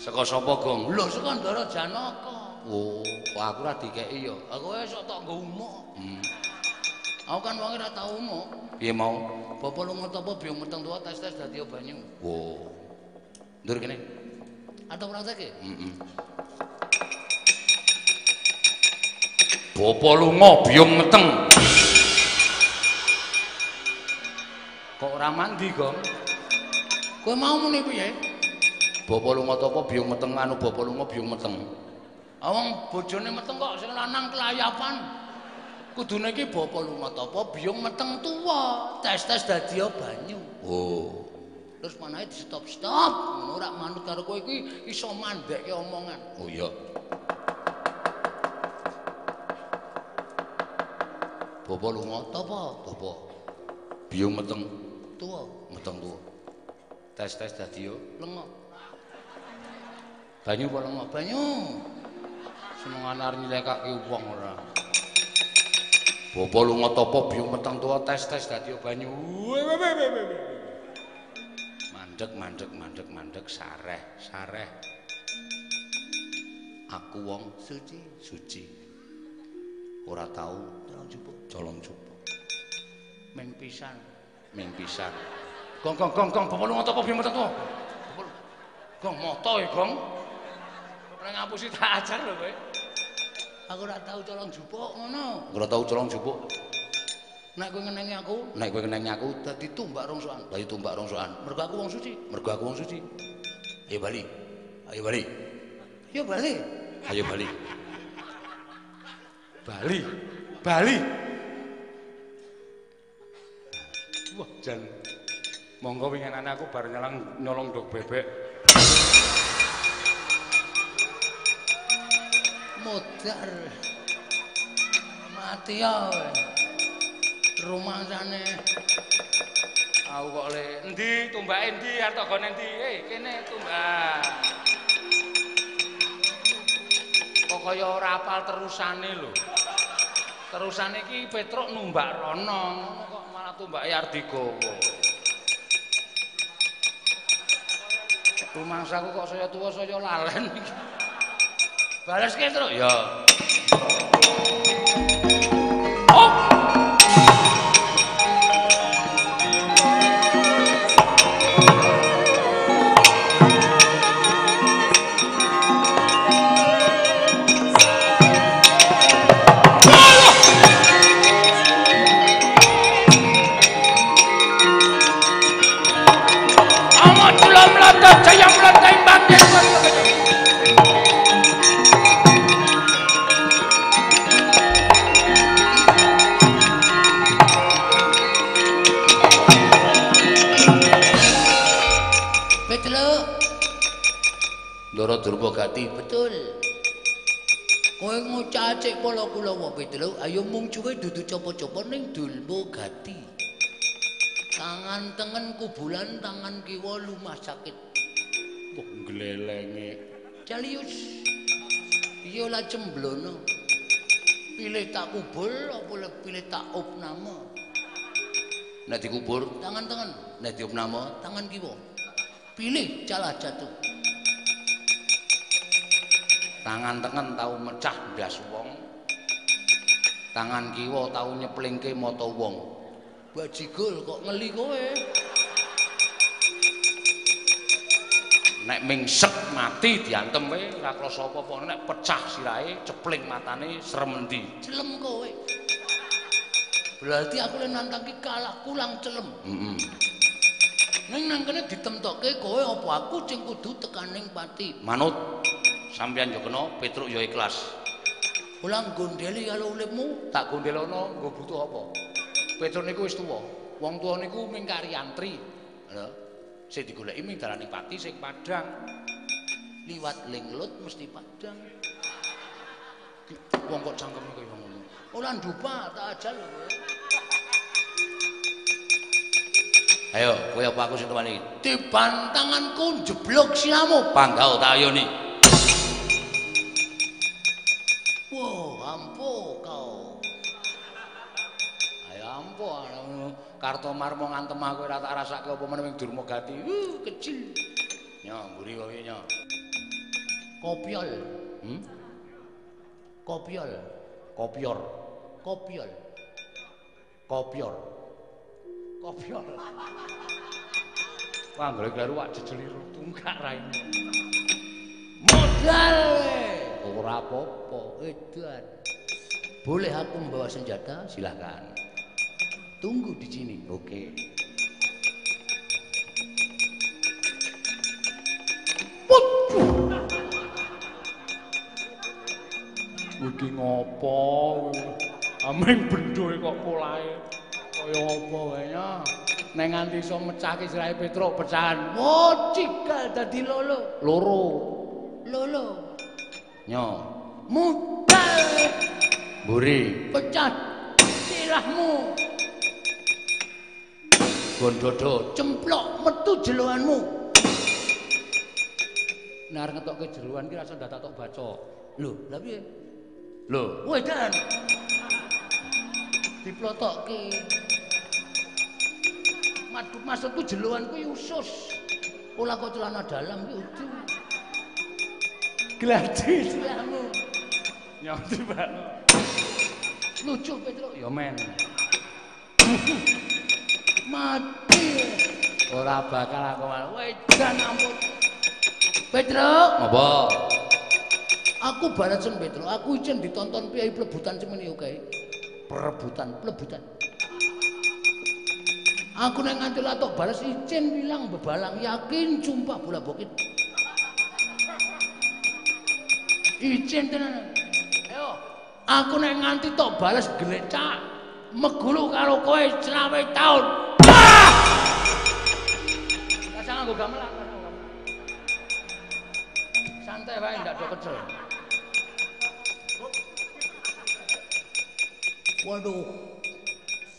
Saka sapa, Gong? Lho, saka Ndara Janaka. Oh, aku ora dikeki ya. Aku wis tok nggo umuk. Aku kan wong ora tau umuk. Piye mau? Bapak lunga tapa biyung meteng tuwa tes dadi banyu. Oh. Ndur kene. Ada praktekke? Bapak lunga biyung meteng. Kok ora mandi, Gong? Kowe mau muni piye? Bapak lunga tapa biyung meteng anu bapak lunga biyung meteng. Awang bojone meteng kok sing lanang kelayapan. Kudune iki bapak lunga tapa biyung meteng tuwa, tes dadi banyu. Oh. Terus manahe di stop. Ngono ora manut karo kowe iki iso mandhekke omongan. Oh iya. Bapak lunga tapa? Bapak biyung meteng tuwa. Tes dadi lenga. Banyu apa lenga? Banyu. Senengane arep nyilekake wong ora. Bapak lunga tapa biyung meteng tuwa tes dadi banyu. Mandek sareh. Aku wong suci. Ora tau colong jupuk. Ming pisan. Gong, bapak lunga tapa biyung meteng tuwa. Gong moto e, Gong. Ora ngapusi tak ajar lho kowe. Aku ora tau colong jupuk ngono. Ora tau colong jupuk. Nek kowe ngenengi aku dadi tumbak rongsokan. Lah tumbak rongsokan. Mergo aku wong suci. Ayo bali. Wah, jan. Monggo winginane aku bar nyolong dog bebek. Modar. Mati ya. Rumangsane. Aku kok le endi tumbake endi arep tak gone endi? Kene tumbak. Kok kaya ora apal terusane lho. Terusane iki Petruk numbak rono, ngono kok malah tumbake arep digawa. Rumangsaku kok saya tuwa saya lalen iki. Baleske Truk ya. Oh. Jaya melanda imbang Petruk. Ndara Durmagati. Betul. Kowe ngocah cek pola kula wae Petruk, ayo mung cuwe dudu copo-copo ning Durmagati. Tangan tengen kubulan, tangan kiwa lumah sakit. Wah, glelenge. Calius. Iya lah cemblono. Pilih tak kubul apa pilih tak opname. Nek dikubur, Tangan tengen, nek diopname, tangan kiwa. Pilih calah jatuh. tangan tengen tau mecah ndas wong. Tangan kiwa tau nyeplingke mata wong. Bajigol kok ngeli kowe. Nek mingsek mati diantem wae ora krasa apa-apa, nek pecah sirahe cepling matane serem endi. Celem kowe. Berarti aku le nantang ki kalah kulang celem. Heeh. Ning nang kene ditemtokke kowe apa aku sing kudu tekaning pati. Manut sampeyan yo kena, Petruk yo ikhlas. Ulang gondeli karo uripmu. Tak gondelono nggo butuh apa? Petruk niku wis tuwa. Wong tuwa niku mingkari antri. Lho, sing digoleki ming dalaning pati sing Padang. Liwat Linglut mesti Padang. Wong kok cangkeme kaya ngono. Ora ndupa tak ajal kowe. Ayo, kowe apa aku sing temani? Tiban tanganku jeblok sinamu. Panggau tak ayoni. Wah, ampuh kau. Ayo ampuh Kartomar mau ngantem aku ora tak rasake apa meneh ning Durmagati. Kecil. Nyo, mburi kowe nyo. Kopiol. Hmm? Kopiol. Kopior. Kopiol. Kopior. Kopiol. Wah, golek-golek wak jejeliru tunggak raine. Modal. Ora apa-apa. Edan. Boleh aku membawa senjata? Silakan. Tunggu di sini. Oke. Iki ngopo? Ameng bendho kok polahe kaya apa wae nya. Nek nganti iso mecahke sirahe Petruk pecahan. Oh, cikal dadi lolo. Loro. Lolo. Nyo. Modal. Mburi. Pecah sirahmu. Gondodo. Cemplok metu jeloanmu. Nek ngetokke jeroan ki rasa dadak tok baca. Lho, lha piye? Lho, Wedan. Diplotokke. Maksudku jeloanku usus. Ora kok celana dalam ki udu. Gladi Sirahmu. nyoti Pak. Lucu Petruk. Ya men. Mati. Ora bakal aku malah. Wedan ampun. Petruk. apa? Aku barasen Petruk. Aku ijen ditonton piyai plebutan semene oke. Perebutan, plebutan. Aku nek nganti latok balas ijen bilang bebalang yakin sumpah bola bokit. Ijen tenan. Ayo, aku nek nganti tok balas glecak megulu karo kowe 20 taun. nganggo gamelan. Santai wae ndak do kecel. Waduh.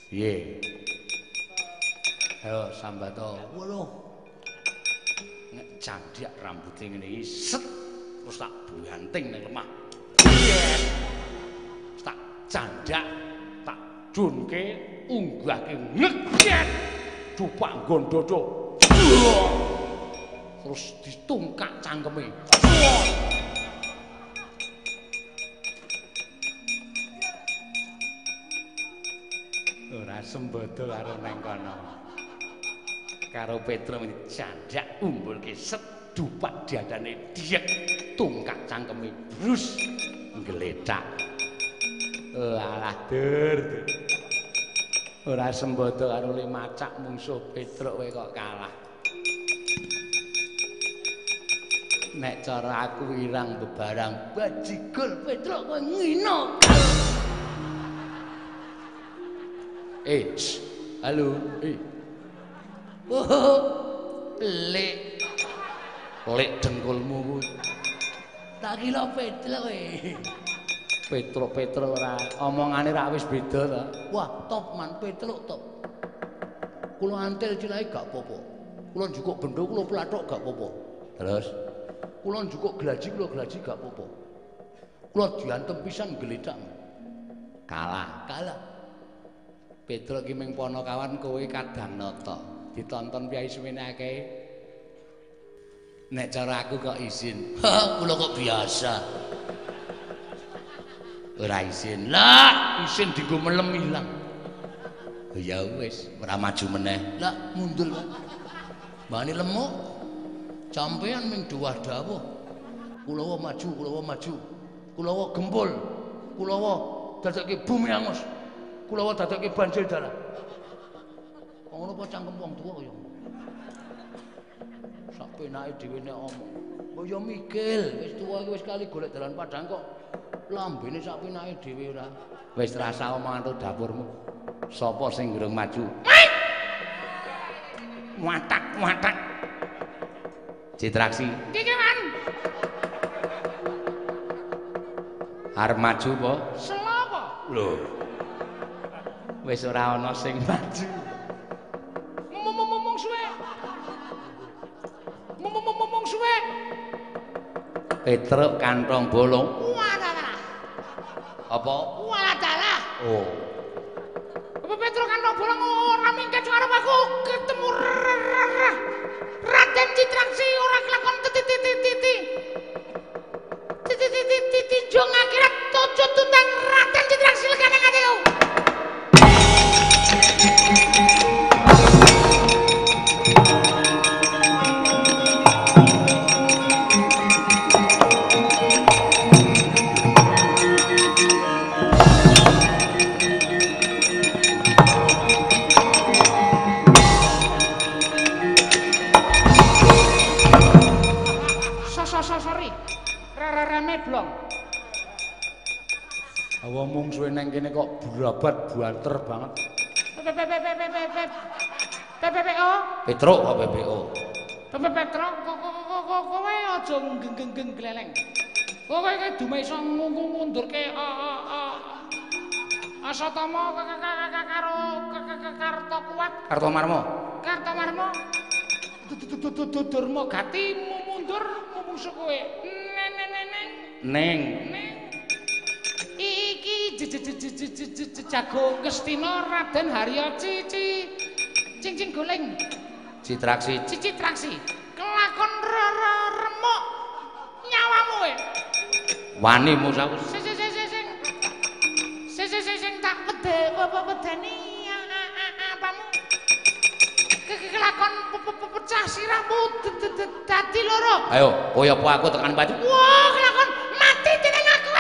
Piye? Ayo sambato. Waduh. Nek jandhak rambuté ngene iki set terus tak banting ning lemah. Tak jandhak tak dunke unggahke ngeget dupak nggon dodo. Terus ditungkak cangkeme. Ora sembodo karo neng kono. Karo Petro jandhak umbulke set dupak diadane diek tungkak cangkeme brus nggletak. Alah dur. Ora sembodo karo le macak mungsuh Petruk kowe kok kalah. Nek cara aku irang bebarang bajigol Petruk kowe ngino. Halo. Oh, lek dengkulmu kuwi. Tak kira Petruk kowe. Petruk ora omongane ra wis beda to. Wah, top man Petruk top. Kula antil cilake gak apa-apa. Kula njukuk bendho kula plathok gak apa-apa. Terus kula njukuk glaji kula glaji gak apa-apa. Kula diantem pisan gledak. Kalah. Petruk ki ming ponokawan kowe kadang nata. Ditonton Kyai Suwene akeh. Nek cara aku kok izin. Kula kok biasa. Ora izin. Lah, izin dienggo melem ilang. Ya wis, ora maju meneh. Lah mundur wae. Bane lemuk. Sampeyan ming dawuh. Kulawa maju. Kulawa gempul. Kulawa dadekke bumi angus. Kulawa dadekke banjir darah. Ngono apa cangkem wong tuwa kaya. Sak penake dhewe nek omong. Kaya mikil, wis tuwa iki wis kali golek dalan padang kok. Lambene sak penake dhewe ora. Wis rasa omongan to dapurmu. Sapa sing durung maju? Watak. Citraksi. Kikewan. Arep maju apa? Selapa. Lho. Wis ora ana sing maju. Ngomong suwe. Ngomong suwe. Petruk kantong bolong. Wadalah. Apa? Wadalah. Oh. Petruk kantong bolong ora mingket arep aku ketemu Raden Citraksi ora kelakon titi. Titi jong akhirat tojo tundang Raden Citraksi legane ngateu. Sorry. Reme blong. Awa mung suwe nang kene kok burabat buanter banget. PPO. Petruk kok PPO. Petruk kowe aja genggeng gleleng. Kowe iki dume iso ngundurke Asatama karo Kartokuat. Kartomarmo. Durma gati mundur mungsuh kowe. Neng. Iki jago Kestina Raden Harya Cing goleng. Citraksi. Kelakon remuk nyawamu kowe. Wanimu saus. Sing tak wedeni apamu. Kelakon pecah sirahmu dadi loro. Ayo, koyo apa aku tekan baju. Wah, kelakon mati jeneng aku.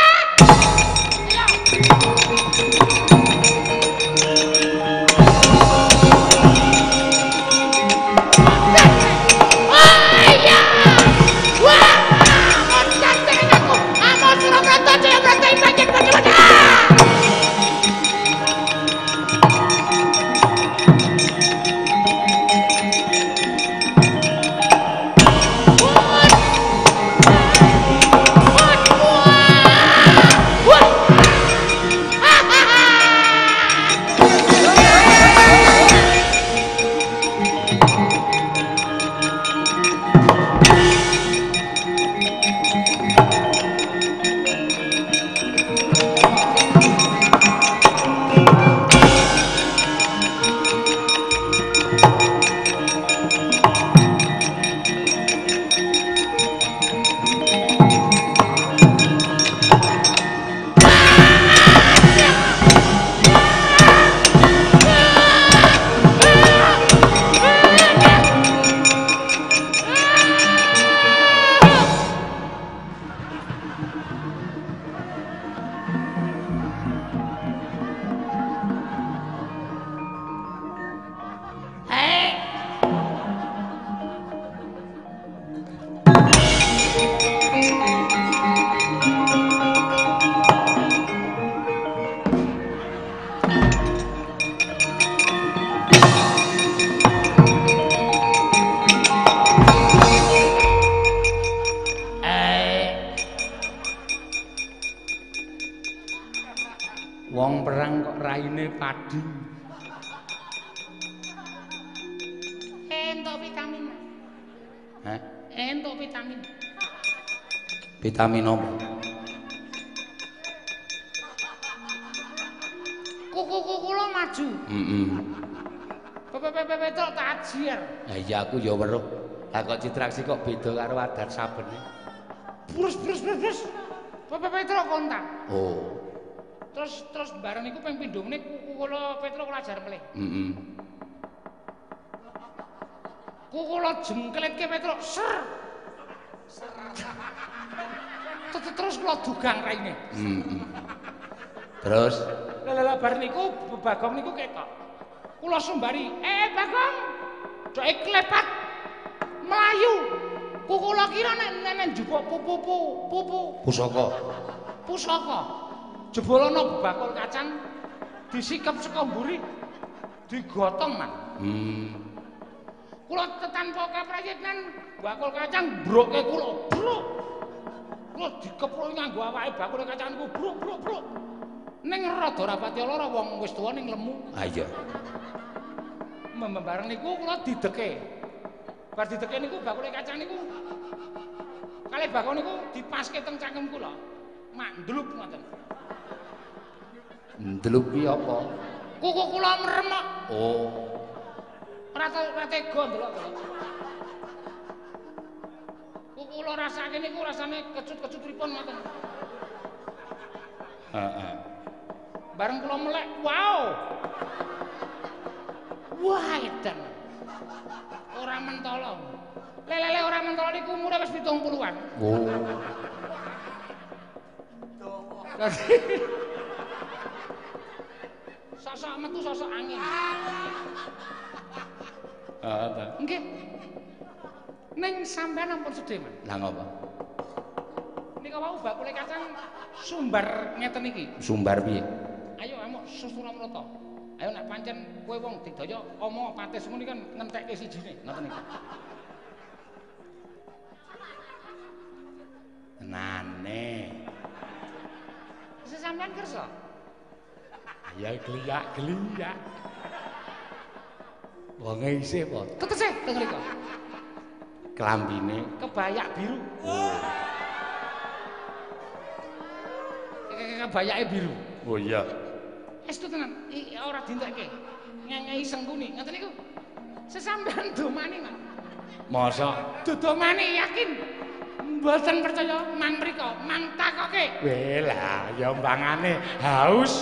mading. Entuk vitamin. Hah? Entuk vitamin. Vitamin apa? Kuku kula maju. Pepepepetruk tak ajiar. Lah iya aku ya weruh. Lah kok Citraksi kok beda karo adat sabene? Brus. Pepepetruk kontak. Oh. Terus bareng niku ping pindho meneh kuku kula Petruk lajar melih. Kuku kula jengklitke Petruk ser. Terus kula dugang raine. Terus Lah bar niku Bagong niku ketok. Kula sumbari, Bagong. Doke klepat melayu. Kuku kula kira nek njupuk pupu. Pusaka. Jebolana bakul kacang disikep saka mburi digotong man. Kula tetanpa kaprayitnan bakul kacang broke kula. Bruk. Kula dikepruk nganggo awake bakul kacang niku bruk. Ning rada rapati lara wong wis tuwa ning lemu. Ah iya. Bareng niku kula dideke. Bar dideke niku bakul kacang niku kalih Bagong niku dipaske teng cangkem kula. Mak ndlup ngoten. Ndlup ki apa? Kuku kula meremok. Oh. Ora tega ndelok. Kuku kula rasake niku rasane kecut-kecut pripun ngoten. Heeh. Bareng kula melek, wow. Wah, edan. Ora mentolo. Lele ora mentolo niku umure wis 70-an. Oh. Sosok metu sosok angin. Ta. Nggih. Ning sampean ampun sedhe, Man. Lah ngopo? Nika wau bakule kacang sumbar ngeten iki. Sumbar piye? Ayo amuk Susuramrata. Ayo nek pancen kowe wong digdaya ama patis ngono kan ngentekke sijine, ngoten iki. Tenane. Sesampean kersa? Ya geliyak. Wonge isih apa? Tetese teng mriku. Klambine Kebayak biru. Kebayake biru. Oh iya. Estu tenan, ora dintekke. Ngengei sengkuni, ngoten niku. Sesampean domani, Mas. Masa Domani yakin. Mboten percaya mang mriko, mang takoke. lah ya mbangane haus.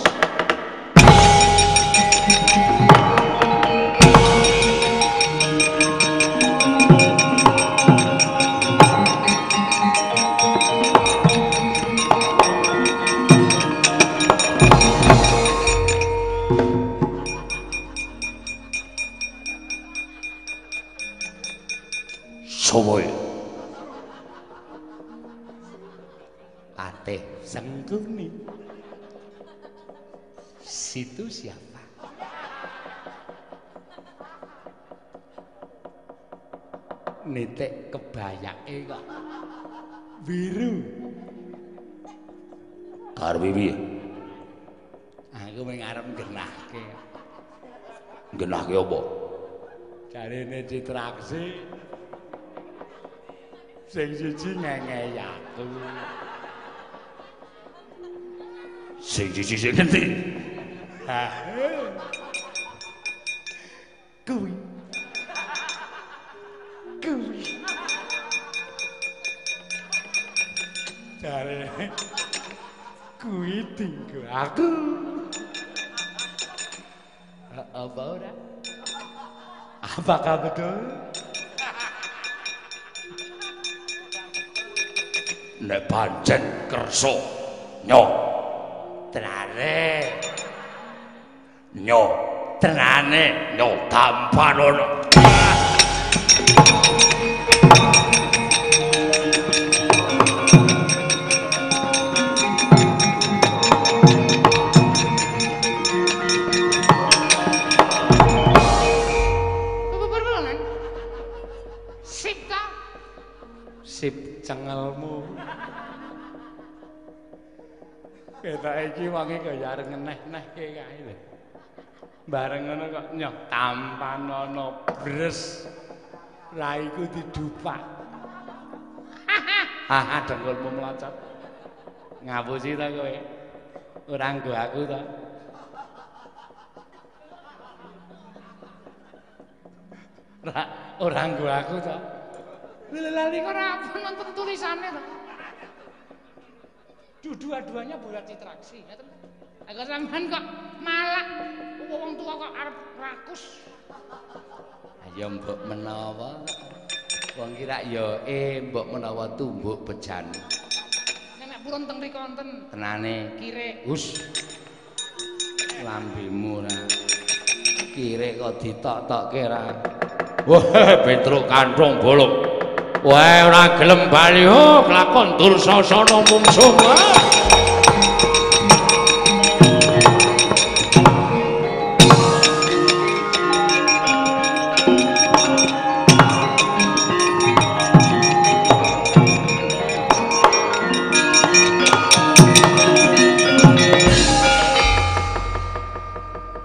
Sowoy Patih Sengkuni. Situ siapa? Nitik kebayake kok biru. Karepe piye? Aku mung arep genahke. Genahke apa? Jarene Citraksi sing siji ngengei aku. Sing siji sing ngendi? Ha. Kuwi. Jare kuwi dinggo aku. Apa ora? Apakah betul? Nek pancen kersa nyo tenane nyo tampanono. Sip cengelmu. Ketok iki wonge kaya arep ngeneh-nehke kae lho. Bareng ngono kok nyoh tampan ana bres. Raiku didupak. Haha dengkulmu melocot. Ngapusi ta kowe? Ora nggo aku ta. Ora nggo aku ta. Lali kok ora apa nonton tulisane to. Dua-duanya bola citraksi, ngeten. Aku sampean kok malak. Wong tua kok arep rakus. Ya mbok menawa. Wong kira ya mbok menawa tumbuk bejan. Nek purun teng mriko wonten. Tenane kirek. Hus. Lambemu ra. Kirek kok ditok-tokke ra. Wah, Petruk kanthong bolong. Wae ora gelem bali ho kelakon Dursasana mungsuh.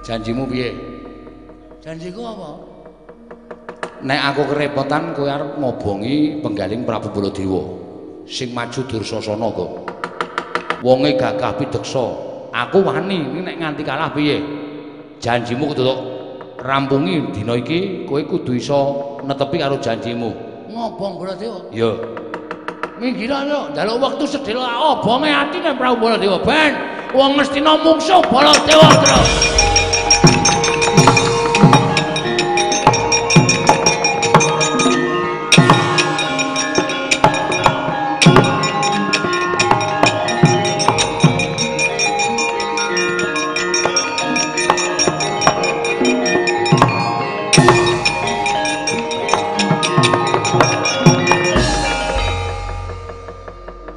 Janjimu piye? Janjiku apa? Nek aku kerepotan kowe arep ngobongi penggaling Prabu Baladewa sing maju Dursasana kok. Wonge gagah pideksa. Aku wani nek nganti kalah piye? Janjimu kudu rampungi dina iki kowe kudu iso netepi karo janjimu. Ngobong Baladewa? Ya. Minggira yo, njaluk wektu sedhela obonge atine Prabu Baladewa ben wong Ngastina mungsuh Baladewa terus.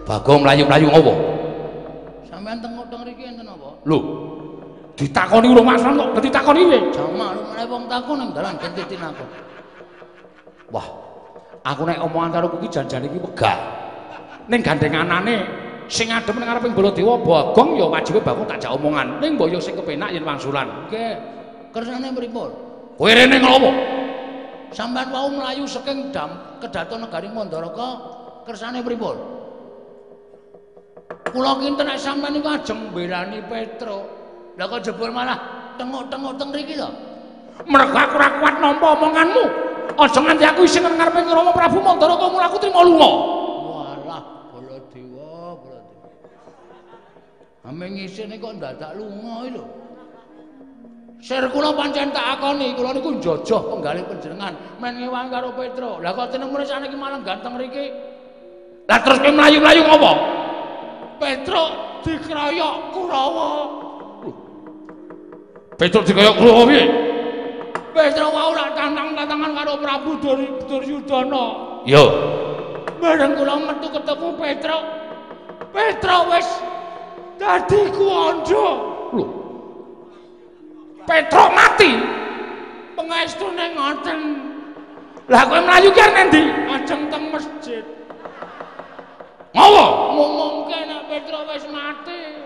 Bagong mlayu-mlayu ngopo? Sampeyan tengok-teng mriki enten apa? Lho. Ditakoni urung masran kok ditakoni piye? Jamak meneh wong takon nang dalan genti tinakon. Wah. Aku nek omongan karo kowe iki janjane iki wegah. Ning gandenganane sing adem ning ngareping Baladewa Bagong ya wajibe Bagong tak jak omongan. Ning mbok yo sing kepenak yen wangsulan. Nggih. Kersane pripun? Kowe rene ngopo? Sampeyan wau mlayu saking kedaton negari Mandaraka kersane pripun? Kula kinten nek sampeyan niku ajeng mbelani Petruk. Lah kok jebul malah tengok-tengok teng mriki to? Mergo aku ora kuat nampa omonganmu. Aja nganti aku isih ngareping Rama Prabu Mandaraka mula aku trima lunga. Walah, Baladewa. Ame ngisine kok ndadak lunga iki lho. Sir kula pancen tak akoni, kula niku njojoh penggalih panjenengan men ngewangi karo Petruk. Lah kok teneng mrene saniki malah ganteng mriki. Lah terus kowe mlayu-mlayu ngopo? Petruk dikeroyok Kurawa. Petruk dikeroyok Kurawa piye? Petruk wau lak tantang-tantangan karo Prabu Duryudana. Yo. Bareng kula metu ketemu Petruk. Petruk wis dadi kuwanda. Lho. Petruk mati. Pengestune ngoten. Lah kowe mlayu ki arep endi? Ajeng teng masjid. Ngopo? Ngumumke nek Petruk wis mati.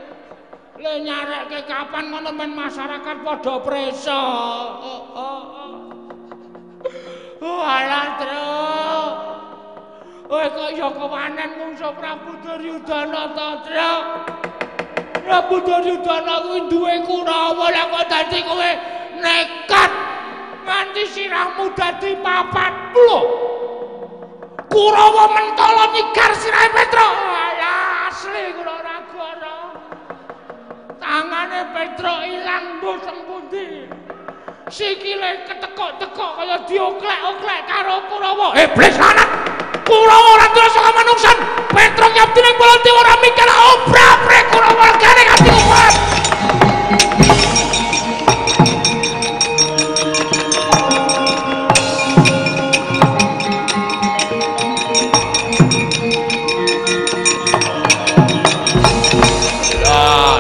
Le nyarekke kapan ngono men masyarakat padha presa. Alah, Truk. Kowe kok ya kewanen mungsuh Prabu Duryudana ta, Truk? Prabu Duryudana kuwi duwe Kurawa, lha kok dadi kowe nekat nganti sirahmu dadi papat. Lho. Kurawa mentala nyigar sirahe Petruk. Alah, asli kula ora goro. Tangane Petruk ilang mbuh teng pundi. Sikile ketekok-tekok kaya dioklek-oklek karo Kurawa. Iblis lanat. Kurawa ora terus saka manungsan. Petruk nyabdi ning Baladewa ora mikir obrak-abrik Kurawa legane ati kuat.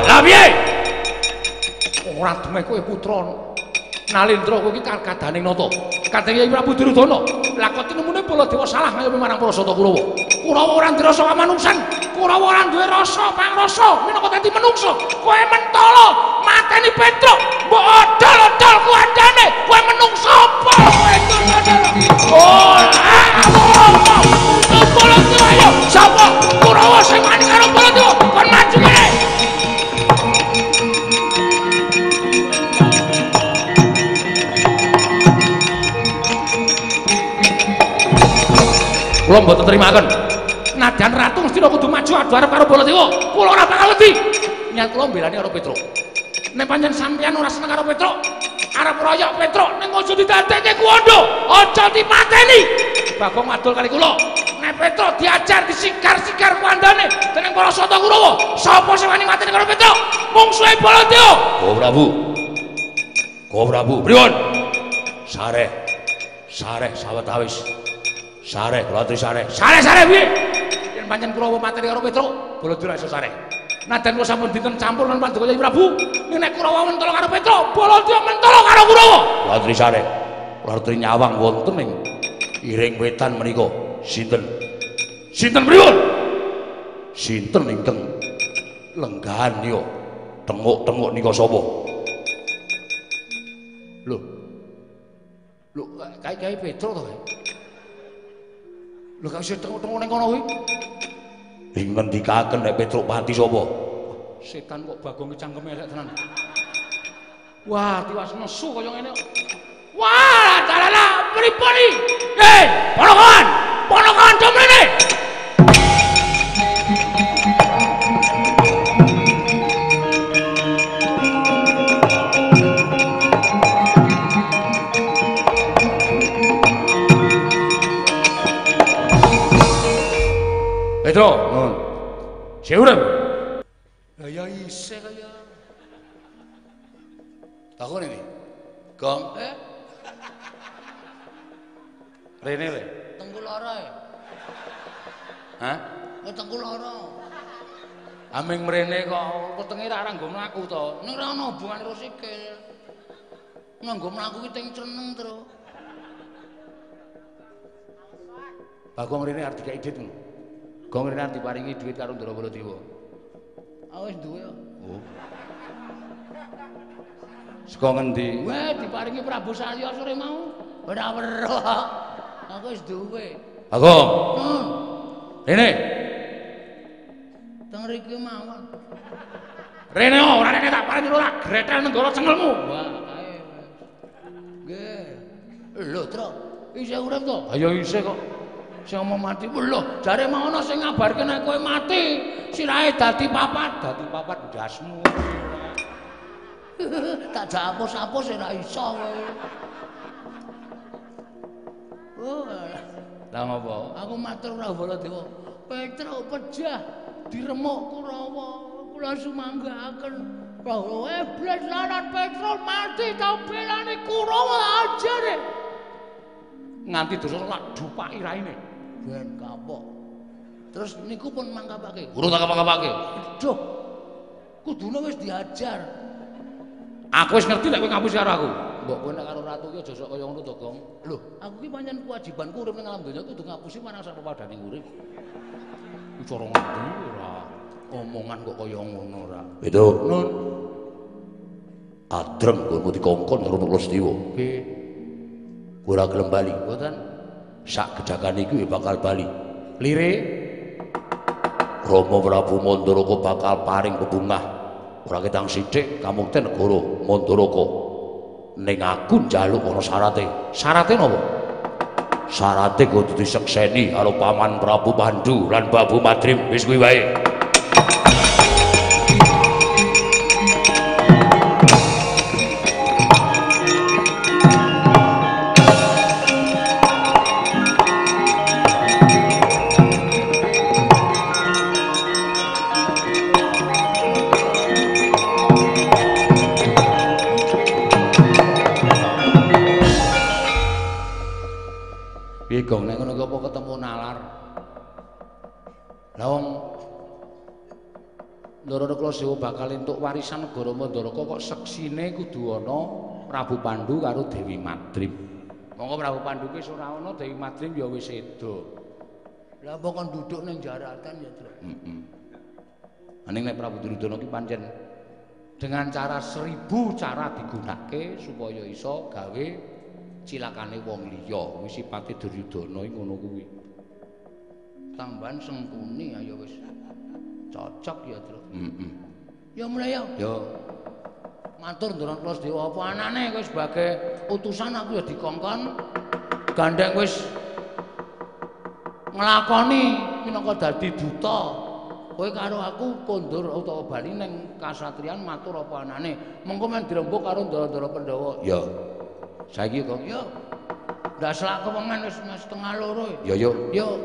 Lah piye? Ora temeh kowe putra Nalendra kowe iki kadane nata. Kadang Kyai Prabu Duryudana. Lah kok tinemune Baladewa salah ngayomi marang Prasata Kurawa. Kurawa ora duwe rasa kamanungsan. Kurawa ora duwe rasa pangrasa minangka dadi menungsa. Kowe mentala mateni Petruk. Mbok odol-odol kuandane. Kowe menungsa apa? Oh, Baladewa ayo. Sapa? Kurawa sing wani karo Baladewa. Kon maju kene. Kula mboten terimaken. Nadyan Ratu mesti kudu maju adu arep karo Baladewa. Kula ora bakal wedi. Niat kula mbelani karo Petruk. Nek pancen sampeyan ora seneng karo Petruk, arep royok Petruk ning aja didadekke kuwondo, aja dipateni. Bagong madul kali kula. Nek Petruk diajar disikar-sikar kuandane dening Prasata Kurawa, sapa sing wani mateni karo Petruk? Mungsuhe Baladewa. Ko Prabu, pripun? Sareh sawetawis. Sareh, Latri Sareh. Sareh piye? Yen pancen Kurawa mateni karo Petruk, Baladewa iso sareh. Nadyan kula sampun dinten campur lan Paduka Kyai Prabu. Nek Kurawa mentala karo Petruk, Baladewa mentala karo Kurawa. Latri Sareh. Latri nyawang wonten ing iring wetan menika. Sinten pripun? Sinten ingkang lenggahan nika? Tenguk-tenguk nika sapa? Lho, Kyai Petruk to, Kyai? Lho kok isih tengok-tengok ning kono kuwi? Ing ngendikaken nek Petruk mati sapa? Setan kok Bagong cangkeme elek tenan. Wah, tiwas nesu kaya ngene kok. Wah, dalala pripun iki? Ponokan do mrene. Petruk, nun. Urip. Lah ya isih kaya. Takon iki. Gong, Rene le. Tengku lara ya? Hah? Tengku lara. Aming mrene kok wetenge ra nggo mlaku to. Nek ora ana hubungane karo sikil. Nganggo mlaku ki ting ceneng terus. Bagong rene arep dikai duit ngono. Gong rene arep diparingi duit karo Ndara Baladewa. Wis duwe ya. Oh. Saka ngendi? Weh diparingi Prabu Salya sore mau. Ora weruh. Aku wis duwe. Bagong. Rene. Teng mriki mawon. Rene ora rene tak paringi ora gretel nenggara cengelmu. Wah, kae. Nggih. Lho, Tru. Isih urip to? Ayo isih kok. Sing mau mati. Lho, jare mau ana sing ngabarke nek kowe mati, sirahe dadi papat ndasmu. Tak jak apus-apus ora iso kowe. Oh, lah ngopo? aku matur Prabu Baladewa. Petruk pejah diremuk Kurawa. Kula sumanggaken bahwa iblis laran Petruk mati tau belani Kurawa aja deh. Nganti dosa lak dupaki raine. Ben kapok. Terus niku pun mangkapake. Urung tak kapake. Duh. Kudune wis diajar. Aku wis ngerti nek kowe ngapusi karo aku. Mbok kowe nek karo ratu ki aja sok kaya ngono to, Gong. Lho, aku ki pancen kewajibanku urip ning alam donya kudu ngapusi marang sak pepadane urip. Ku cara ngendi ora omongan kok kaya ngono ora. Itu. Nun. Adreng kowe dikongkon karo Prastawa. Nggih. Kowe ora gelem bali. Mboten. Sak gedakan iki bakal bali. Lire Rama Prabu Mandaraka bakal paring bebungah. Ora ketang sithik kamukten negara Mandaraka. Ning aku njaluk ana syarate. syarate napa? Syarate kudu disekseni karo Paman Prabu Pandhu lan Babu Madrim. Wis kuwi wae. Gong nek ngono apa ketemu nalar. Lah wong Ndara Klasewa bakal entuk warisan negara Mandaraka kok seksine kudu ana Prabu Pandhu karo Dewi Madrim. Monggo Prabu Pandhu wis ora ana, Dewi Madrim ya wis seda. Lah apa kon duduk ning jaratan ya, Tru? Heeh. Aning nek Prabu Duryudana ki pancen dengan cara 1000 cara digunakake supaya iso gawe cilakane wong liya. Wis sipate Duryudana iki ngono kuwi. Tambahan sengkuni ayo wis cocok ya, Tru. Heeh. Ya mulai ya. Ya Matur Ndara Klasdewa apa anane kowe sebagai utusan aku ya dikongkon gandeng wis nglakoni minangka dadi duta. Kowe karo aku kondur utawa bali ning kasatriyan matur apa anane. Mengko men dirembuk karo Ndara Pandhawa. ya. Saiki kok Ya. Ndak selak kewengan wis setengah loro. ya yo. Yo.